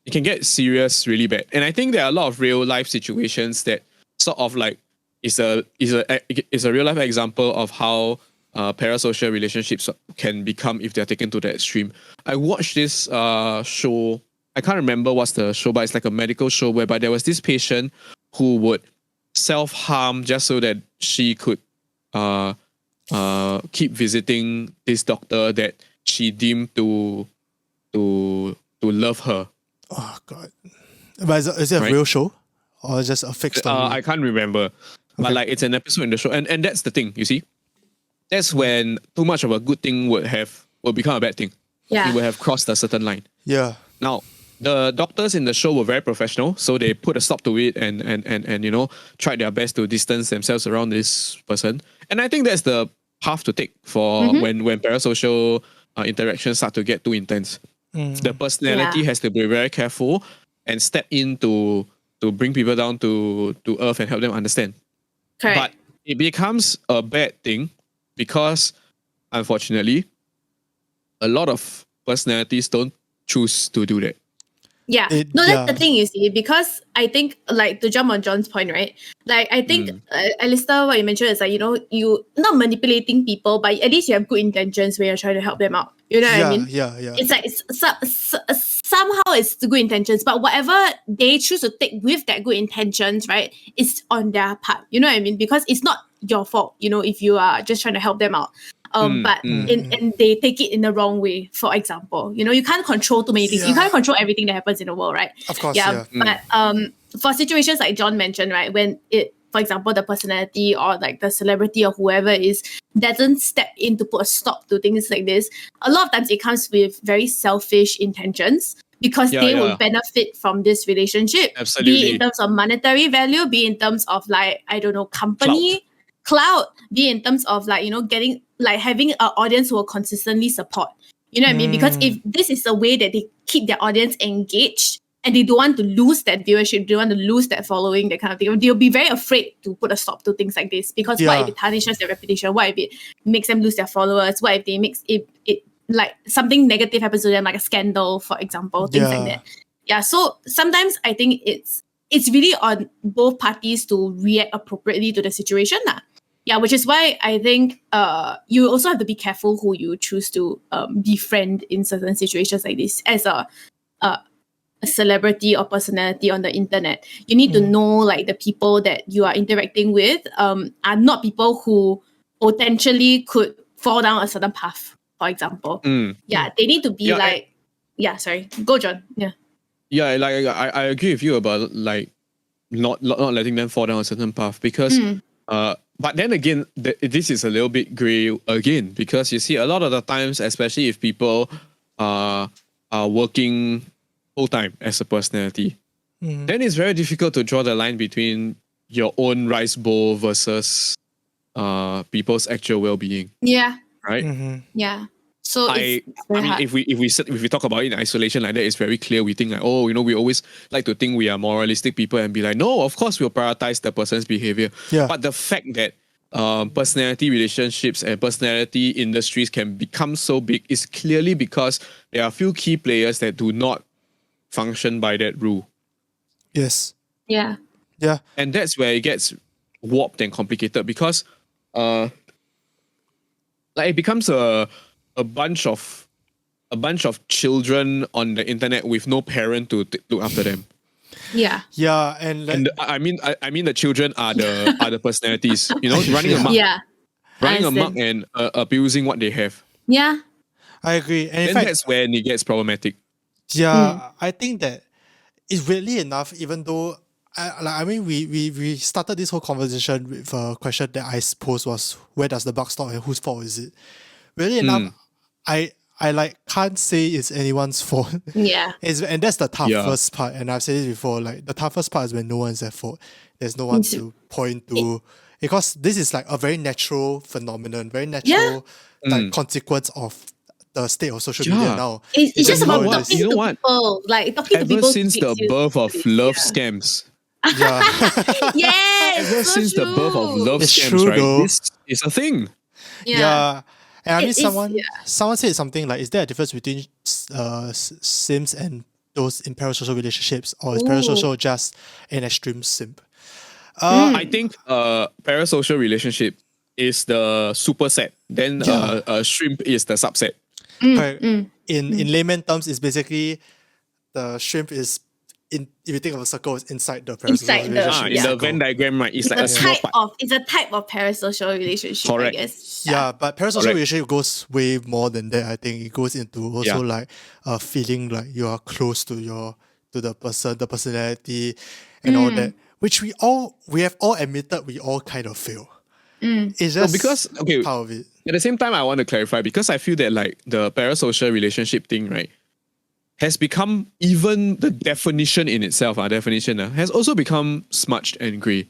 get serious really bad. And I think there are a lot of real life situations that sort of like is a real life example of how parasocial relationships can become if they're taken to the extreme. I watched this show. I can't remember what's the show, but it's like a medical show whereby there was this patient who would self-harm just so that she could keep visiting this doctor that she deemed to love her. Oh God. But is it a Right. real show? Or just a fake story? I can't remember, but Okay. like it's an episode in the show, and that's the thing. You see, that's when too much of a good thing will become a bad thing. Yeah. It will have crossed a certain line. Yeah. Now, the doctors in the show were very professional, so they put a stop to it and tried their best to distance themselves around this person. And I think that's the path to take for when parasocial interactions start to get too intense. The personality has to be very careful and step in to bring people down to earth and help them understand. Correct. But it becomes a bad thing because, unfortunately, a lot of personalities don't choose to do that. Yeah. Yeah. That's the thing, you see, because I think, like, to jump on John's point, right? Like, I think, Alistair, what you mentioned is like, you not manipulating people, but at least you have good intentions when you're trying to help them out. You know what I mean? Yeah. It's like, somehow it's the good intentions, but whatever they choose to take with that good intentions, right, is on their part. You know what I mean? Because it's not your fault, if you are just trying to help them out. And they take it in the wrong way, for example. You can't control too many things. You Yeah. can't control everything that happens in the world, right? Of course, yeah. But for situations like John mentioned, right, when for example, the personality or like the celebrity or whoever doesn't step in to put a stop to things like this, a lot of times it comes with very selfish intentions. because they will benefit from this relationship. Absolutely. Be it in terms of monetary value, be in terms of like, I don't know, company, clout, be in terms of like, getting like having an audience who will consistently support. You know what I mean? Because if this is a way that they keep their audience engaged and they don't want to lose that viewership, they don't want to lose that following, that kind of thing, they'll be very afraid to put a stop to things like this. Because what if it tarnishes their reputation? What if it makes them lose their followers? What if they makes it like something negative happens to them, like a scandal, for example, things like that. Yeah. So sometimes I think it's really on both parties to react appropriately to the situation. Yeah, which is why I think you also have to be careful who you choose to befriend in certain situations like this. As a celebrity or personality on the internet, you need to know like the people that you are interacting with are not people who potentially could fall down a certain path, for example. Yeah, they need to be sorry, go John. Yeah, like I agree with you about like not letting them fall down a certain path, because but then again, this is a little bit grey again, because you see a lot of the times, especially if people are working full time as a personality, then it's very difficult to draw the line between your own rice bowl versus people's actual well-being. Yeah. Right. Yeah. So I mean, if we talk about it in isolation like that, it's very clear. We think like, we always like to think we are moralistic people and be like, no, of course we'll prioritize the person's behavior. Yeah. But the fact that personality relationships and personality industries can become so big is clearly because there are a few key players that do not function by that rule. Yes. Yeah. Yeah. And that's where it gets warped and complicated, because like it becomes a bunch of children on the internet with no parent to look after them. Yeah. Yeah, and I mean the children are the personalities, running amok and abusing what they have. Yeah. I agree. And in Then fact, that's when it gets problematic. yeah, I think that it's weirdly enough, even though we started this whole conversation with a question that I posed was, where does the buck stop and whose fault is it? Weirdly enough, I like can't say it's anyone's fault. Yeah. And that's the toughest part. And I've said it before, like the toughest part is when no one's at fault. There's no one to point to. Because this is like a very natural phenomenon, very natural like consequence of the state of social media now. It's just about talking You know to what? people. Like talking to Ever people. since the birth of love scams. Yeah. Yes. Ever since the birth of love It's scams, true, right? though. This is a thing. Yeah. And I mean, It is, someone said something like, is there a difference between Sims and those in parasocial relationships, or is parasocial just an extreme simp? I think parasocial relationship is the superset. Then shrimp is the subset. Correct. In layman terms, it's basically the shrimp is if you think of a circle, it's inside the parasocial relationship. In the Venn diagram, right? It's like a small part. It's a type of parasocial relationship, Correct. I guess. Yeah, but parasocial relationship goes way more than that. I think it goes into also like feeling like you are close to the person, the personality, and all that, which we have all admitted we all kind of feel. It's just part of it. At the same time, I want to clarify, because I feel that like the parasocial relationship thing, right, has become, even the definition in itself, has also become smudged and grey.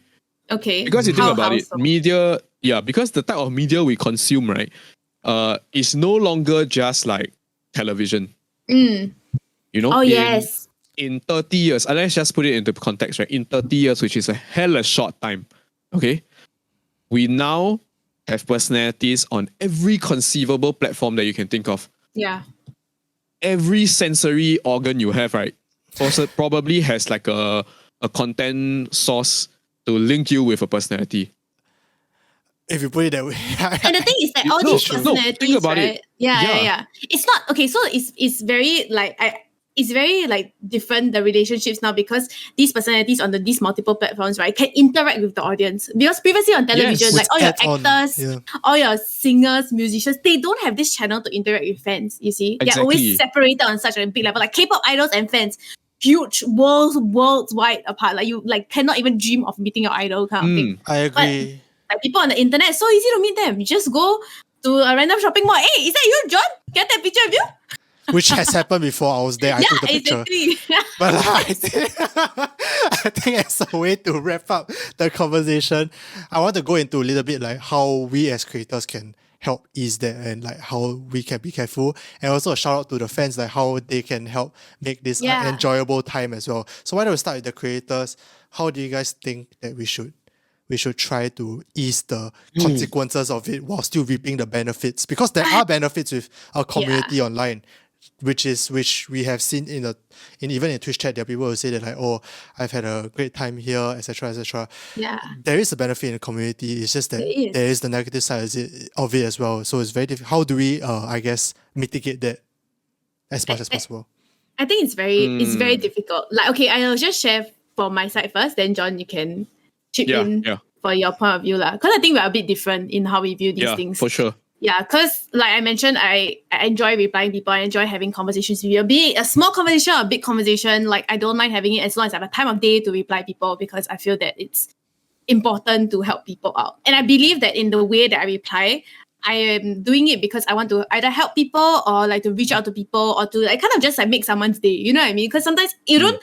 Okay. Because you think about it, so? media, because the type of media we consume, right, is no longer just like television. Yes. In 30 years, and let's just put it into context, right? In 30 years, which is a hella short time, okay, we now have personalities on every conceivable platform that you can think of. Yeah. Every sensory organ you have, right, also probably has like a content source to link you with a personality. If you put it that way. And the thing is that all these personalities, think about right? it. Yeah. It's not okay. So it's very like it's very like different, the relationships now, because these personalities on these multiple platforms, right, can interact with the audience. Because previously on television, like all your actors, all your singers, musicians, they don't have this channel to interact with fans, you see. Exactly. They're always separated on such a big level, like K-pop idols and fans, huge worlds wide apart. Like you like cannot even dream of meeting your idol kind of thing. I agree. But like people on the internet, it's so easy to meet them. You just go to a random shopping mall. Hey, is that you, John? Can I take a picture of you? which has happened before. I was there. I took the picture. Exactly. But I think as a way to wrap up the conversation, I want to go into a little bit like how we as creators can help ease that and like how we can be careful, and also a shout out to the fans like how they can help make this an enjoyable time as well. So why don't we start with the creators? How do you guys think that we should try to ease the consequences of it while still reaping the benefits? Because there are benefits with our community online, which we have seen even in Twitch chat, there are people who say that like, oh, I've had a great time here, etc., etc. Yeah. There is a benefit in the community. It's just that there is the negative side of it as well. So it's very difficult. How do we, I guess, mitigate that as much as possible? I think it's very difficult. Like, okay, I'll just share from my side first, then John, you can chip in for your point of view. Because I think we're a bit different in how we view these things. For sure. Yeah, because like I mentioned, I enjoy replying people. I enjoy having conversations with you. Be it a small conversation or a big conversation, like I don't mind having it as long as I have a time of day to reply people, because I feel that it's important to help people out. And I believe that in the way that I reply, I am doing it because I want to either help people or like to reach out to people or to like kind of just like make someone's day. You know what I mean? Because sometimes you don't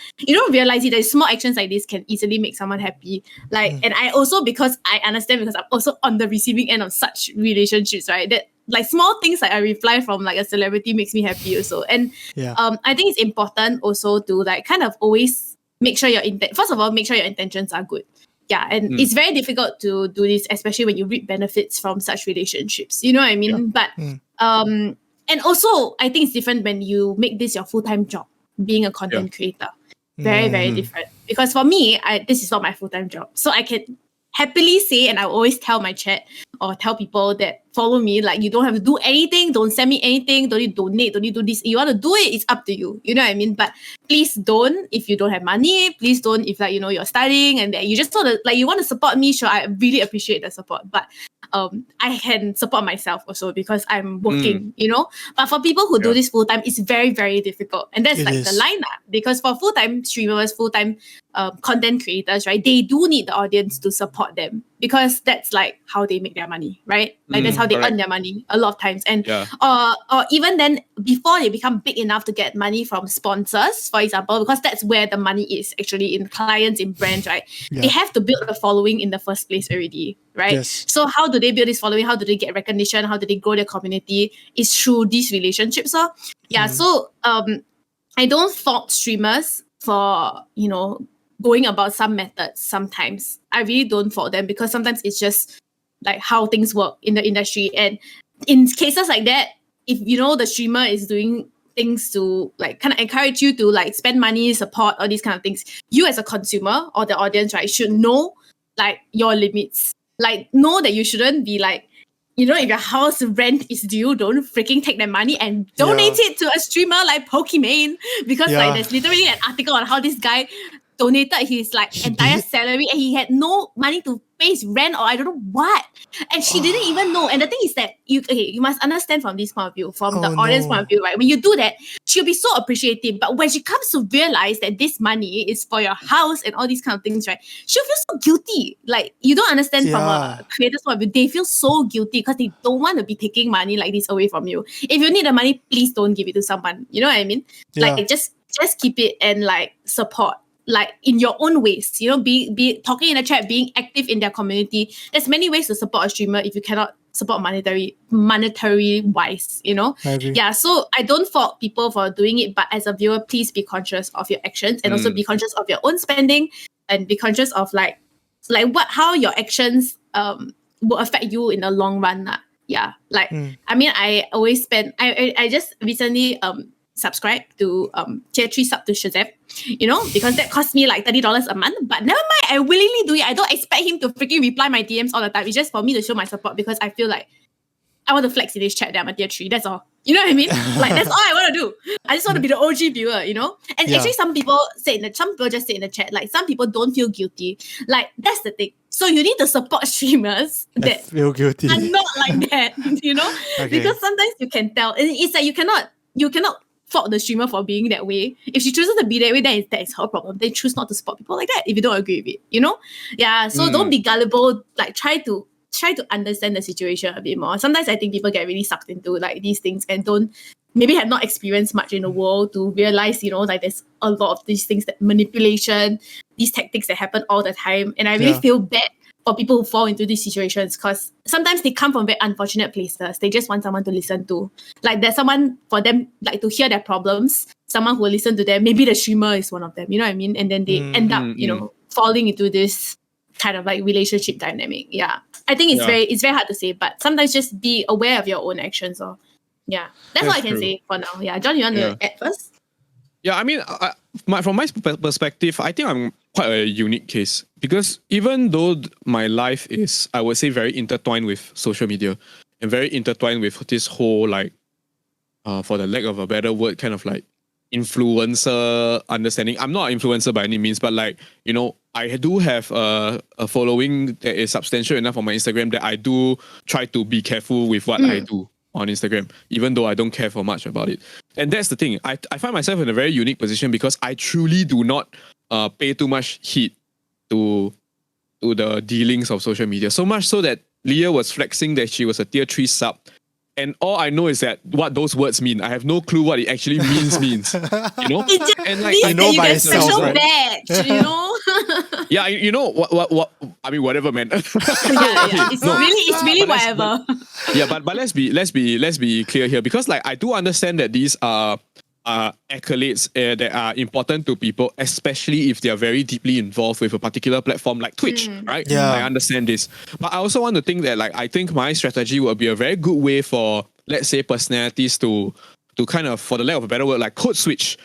realize it. That small actions like this can easily make someone happy. Like, and I also, because I understand, because I'm also on the receiving end of such relationships, right? That like small things like a reply from like a celebrity makes me happy also. And I think it's important also to like kind of always make sure first of all, make sure your intentions are good. Yeah, and it's very difficult to do this, especially when you reap benefits from such relationships. You know what I mean? But and also I think it's different when you make this your full-time job, being a content creator. Very, very different. Because for me, this is not my full-time job. So I can happily say, and I always tell my chat or tell people that follow me, like, you don't have to do anything, don't send me anything, don't need to donate, don't need to do this. You want to do it, it's up to you. You know what I mean? But please don't if you don't have money. Please don't if like, you know, you're studying and that you just want to, like, you want to support me. Sure, I really appreciate the support. But I can support myself also because I'm working, you know. But for people who do this full time, it's very, very difficult. And that's the line up. Because for full-time streamers, full-time content creators, right, they do need the audience to support them, because that's like how they make their money, right? Like that's how they earn their money a lot of times. And or even then, before they become big enough to get money from sponsors, for example, because that's where the money is actually in clients, in brands, right? They have to build a following in the first place already, right? So how do they build this following? How do they get recognition? How do they grow their community? It's through these relationships. So so I don't fault streamers for, you know, going about some methods sometimes. I really don't fault them, because sometimes it's just like how things work in the industry. And in cases like that, if you know the streamer is doing things to like kind of encourage you to like spend money, support, all these kind of things, you as a consumer or the audience, right, should know like your limits. Like, know that you shouldn't be like, you know, if your house rent is due, don't freaking take that money and donate it to a streamer like Pokimane, because like there's literally an article on how this guy donated his like entire salary and he had no money to pay his rent or I don't know what, and she didn't even know. And the thing is that you must understand from this point of view, from the audience point of view, right? When you do that, she'll be so appreciative, but when she comes to realize that this money is for your house and all these kind of things, right, she'll feel so guilty. Like, you don't understand from a creator's point of view, they feel so guilty because they don't want to be taking money like this away from you. If you need the money, please don't give it to someone. You know what I mean? Like, just keep it and like support, like in your own ways, you know, be talking in the chat, being active in their community. There's many ways to support a streamer if you cannot support monetary wise, you know. So I don't fault people for doing it, but as a viewer, please be conscious of your actions and also be conscious of your own spending, and be conscious of like how your actions will affect you in the long run. I mean, I always spend, I just recently subscribe to tier 3 sub to Shazam, you know, because that cost me like $30 a month. But never mind, I willingly do it. I don't expect him to freaking reply my DMs all the time. It's just for me to show my support, because I feel like I want to flex in this chat that I'm a tier 3. That's all. You know what I mean? Like, that's all I want to do. I just want to be the OG viewer, you know? And actually some people just say in the chat, like, some people don't feel guilty. Like, that's the thing. So you need to support streamers that feel guilty are not like that, you know? Because sometimes you can tell. And it's like you cannot fault the streamer for being that way. If she chooses to be that way, then that is her problem. Then choose not to support people like that if you don't agree with it, you know? So don't be gullible. Like, try to understand the situation a bit more. Sometimes I think people get really sucked into like these things and don't maybe have not experienced much in the world to realize, like there's a lot of these things, that manipulation, these tactics that happen all the time. And I really feel bad for people who fall into these situations, because sometimes they come from very unfortunate places. They just want someone to listen to. Like there's someone for them, like to hear their problems, someone who will listen to them. Maybe the streamer is one of them, you know what I mean? And then they end up, falling into this kind of like relationship dynamic. Yeah. I think it's very hard to say, but sometimes just be aware of your own actions. Or that's all I can say for now. Yeah. John, you want to add first? Yeah, I mean, from my perspective, I think I'm quite a unique case, because even though my life is, I would say, very intertwined with social media and very intertwined with this whole, like, for the lack of a better word, kind of like influencer understanding. I'm not an influencer by any means, but like, I do have a following that is substantial enough on my Instagram that I do try to be careful with what I do on Instagram, even though I don't care for much about it. And that's the thing. I find myself in a very unique position, because I truly do not pay too much heed to the dealings of social media. So much so that Leah was flexing that she was a tier 3 sub. And all I know is that what those words mean. I have no clue what it actually means. It just and means I know that you by get itself, special right? badge, Yeah, what I mean, whatever, man. It's really whatever. Yeah, but let's be clear here, because like I do understand that these are accolades that are important to people, especially if they are very deeply involved with a particular platform like Twitch, right? Yeah. I understand this, but I also want to think that, like, I think my strategy would be a very good way for, let's say, personalities to kind of, for the lack of a better word, like code switch,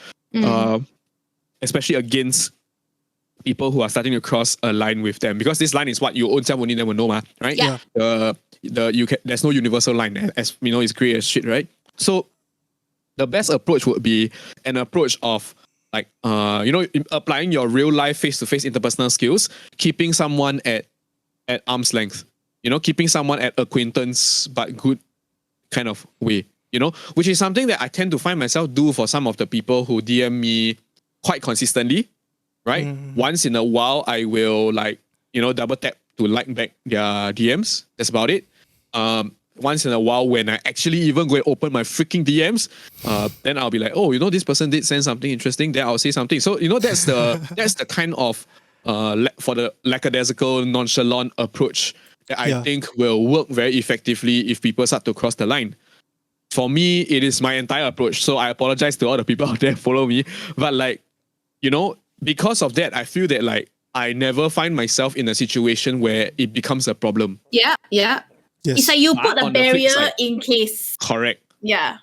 especially against people who are starting to cross a line with them, because this line is what you own self only them will know, right? Yeah. There's no universal line, as it's grey as shit, right? So the best approach would be an approach of, like, applying your real life face-to-face interpersonal skills, keeping someone at arm's length, keeping someone at acquaintance but good kind of way, which is something that I tend to find myself do for some of the people who DM me quite consistently, right? Once in a while, I will, like, double tap to like back their DMs. That's about it. Once in a while, when I actually even go and open my freaking DMs, then I'll be like, oh, this person did send something interesting. Then I'll say something. So that's the kind of for the lackadaisical, nonchalant approach that I think will work very effectively if people start to cross the line. For me, it is my entire approach. So I apologize to all the people out there who follow me, but like, because of that, I feel that, like, I never find myself in a situation where it becomes a problem. Yeah. Yes. It's like you put a on the flip barrier side, in case. Correct. Yeah.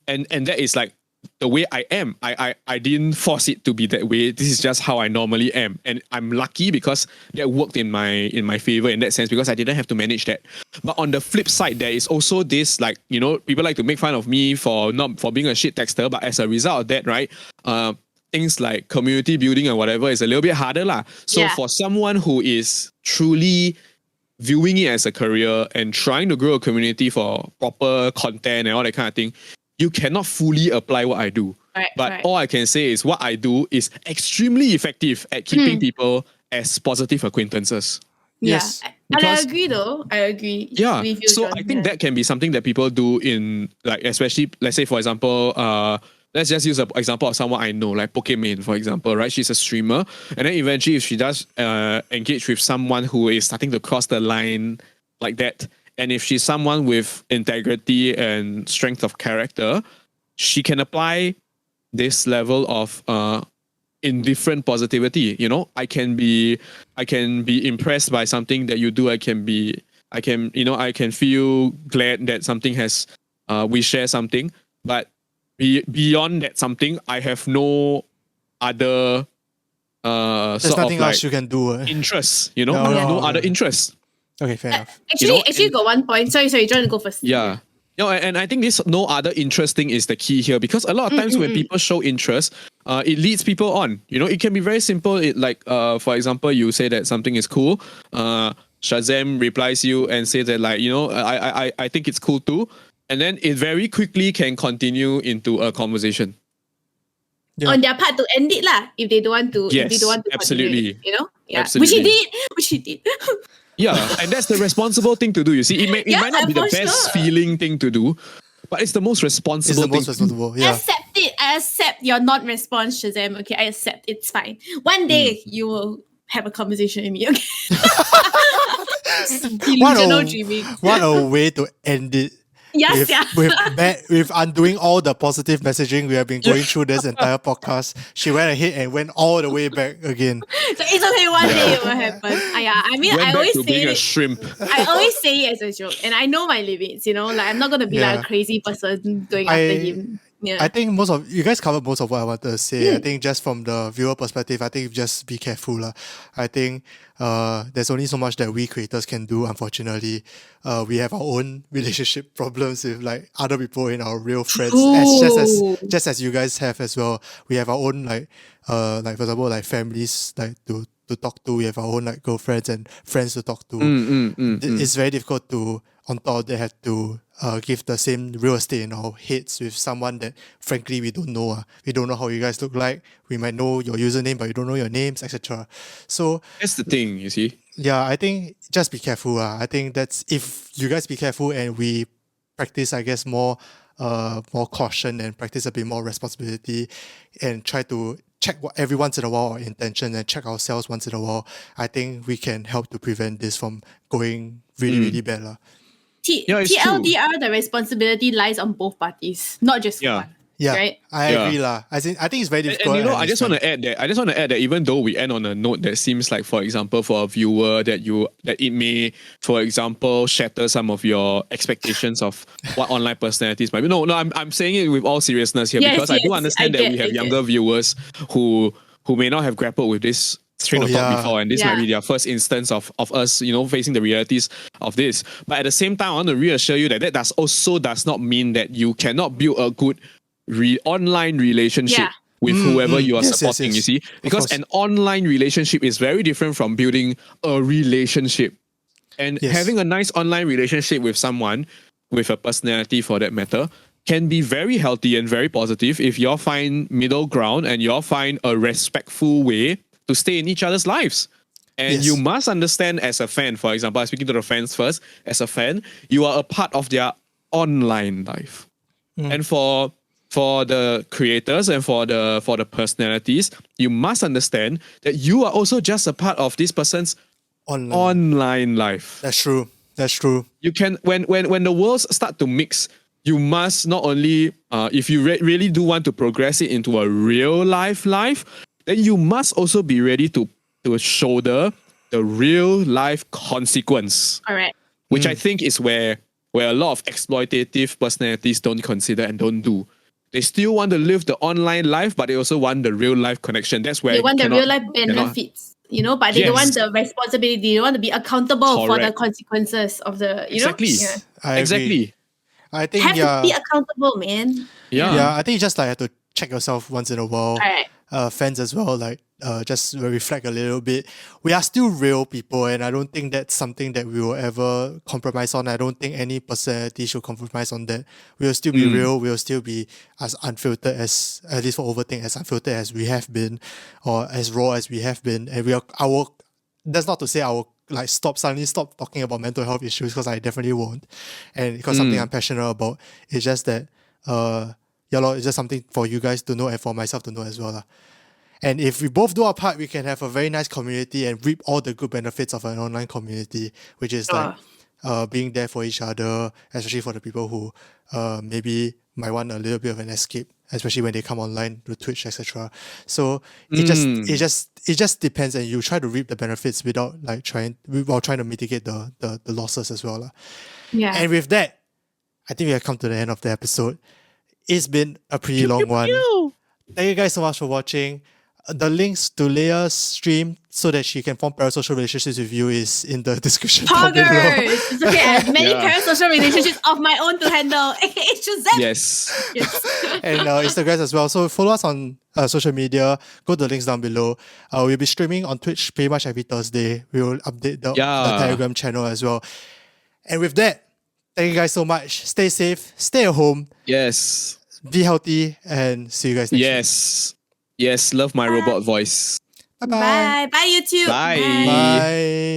And that is like the way I am. I didn't force it to be that way. This is just how I normally am. And I'm lucky because that worked in my favor in that sense, because I didn't have to manage that. But on the flip side, there is also this, like, people like to make fun of me for being a shit texter, but as a result of that, right, things like community building and whatever is a little bit harder lah. So for someone who is truly viewing it as a career and trying to grow a community for proper content and all that kind of thing, you cannot fully apply what I do. But all I can say is what I do is extremely effective at keeping people as positive acquaintances. Yes. And I agree though. I agree. Yeah. With you, So John. I think that can be something that people do in, like, especially, let's say, for example, let's just use an example of someone I know, like Pokemon, for example, right? She's a streamer. And then eventually, if she does engage with someone who is starting to cross the line like that, and if she's someone with integrity and strength of character, she can apply this level of indifferent positivity. I can be impressed by something that you do. I can feel glad that something has, we share something, but beyond that something, I have no other There's sort nothing of, like, else you can do. interests, No, other interests. Okay, fair enough. Actually, got one point. Sorry, you trying to go first. Yeah. And I think this no other interest thing is the key here, because a lot of times when people show interest, it leads people on. It can be very simple. It, like, for example, you say that something is cool. Shazam replies you and says that, like, I think it's cool too. And then it very quickly can continue into a conversation. Yeah. On their part to end it lah, if they don't want to. Yes, if they don't want to absolutely. Continue it, Yeah. Absolutely. Which he did. Yeah, and that's the responsible thing to do. You see, it might not be the best feeling thing to do, But it's the most It's responsible the most thing. responsible. Yeah. Accept it. I accept your non-response, Shazam. Okay, I accept. It's fine. One day you will have a conversation with me. Okay. Delusional dreaming. What a way to end it. Yes, yeah. With undoing all the positive messaging we have been going through this entire podcast, she went ahead and went all the way back again. So it's okay. One day it will happen. I mean, Went I back always to say being a it. shrimp. I always say it as a joke, and I know my limits. Like I'm not gonna be like Yeah. a crazy person going after him. Yeah. I think most of you guys covered most of what I wanted to say. I think just from the viewer perspective, I think just be careful. I think there's only so much that we creators can do, unfortunately. We have our own relationship problems with like other people in our real friends. Just as you guys have as well. We have our own like for example, like families like to talk to. We have our own like girlfriends and friends to talk to. It's very difficult to on top of that have to give the same real estate in our heads with someone that frankly we don't know. We don't know how you guys look like. We might know your username, but we don't know your names, etc. So That's the thing, you see. yeah, I think just be careful. I think that's if you guys be careful and we practice, I guess, more caution and practice a bit more responsibility and try to check every once in a while our intention and check ourselves once in a while, I think we can help to prevent this from going really, really bad. Yeah, it's true. TLDR, the responsibility lies on both parties, not just Yeah. one. Yeah, Right? I agree. I think it's very difficult. And I just want to add that even though we end on a note that seems like, for example, for a viewer that it may, for example, shatter some of your expectations of what online personalities might be. No, I'm saying it with all seriousness here because I do understand that we have younger viewers who may not have grappled with this train of thought before, and this might be their first instance of us, facing the realities of this. But at the same time, I want to reassure you that does not mean that you cannot build a good online relationship with whoever you are supporting, you see? Because an online relationship is very different from building a relationship. And having a nice online relationship with someone, with a personality for that matter, can be very healthy and very positive if you all find middle ground and you all find a respectful way to stay in each other's lives. And you must understand as a fan, for example, I'm speaking to the fans first, as a fan, you are a part of their online life. And for the creators and for the personalities, you must understand that you are also just a part of this person's online life. That's true. You can when the worlds start to mix, you must not only if you really do want to progress it into a real life, then you must also be ready to shoulder the real life consequence. Correct. Which I think is where a lot of exploitative personalities don't consider and don't do. They still want to live the online life, but they also want the real life connection. That's where they want the real life benefits, but they don't want the responsibility. They want to be accountable for the consequences of the, Exactly. Exactly. I think have to be accountable, man. Yeah, I think you just like have to check yourself once in a while. Right. Fans as well, like just reflect a little bit. We are still real people, and I don't think that's something that we will ever compromise on. I don't think any personality should compromise on that. We will still be real. We will still be as unfiltered as, at least for Overthink, as unfiltered as we have been, or as raw as we have been. And that's not to say I will suddenly stop talking about mental health issues, because I definitely won't. And because something I'm passionate about. It's just that it's just something for you guys to know and for myself to know as well. And if we both do our part, we can have a very nice community and reap all the good benefits of an online community, which is being there for each other, especially for the people who maybe might want a little bit of an escape, especially when they come online to Twitch, etc. So it just depends, and you try to reap the benefits without trying to mitigate the losses as well. Yeah. And with that, I think we have come to the end of the episode. It's been a pretty long one. Thank you guys so much for watching. The links to Leah's stream so that she can form parasocial relationships with you is in the description down below. It's okay. I have many parasocial relationships of my own to handle. It's Shazam. Yes. And Instagram as well. So follow us on social media. Go to the links down below. We'll be streaming on Twitch pretty much every Thursday. We will update the Telegram channel as well. And with that, thank you guys so much. Stay safe. Stay at home. Yes. Be healthy. And see you guys next week. Yes, love my robot voice. Bye-bye. Bye, YouTube. Bye. Bye.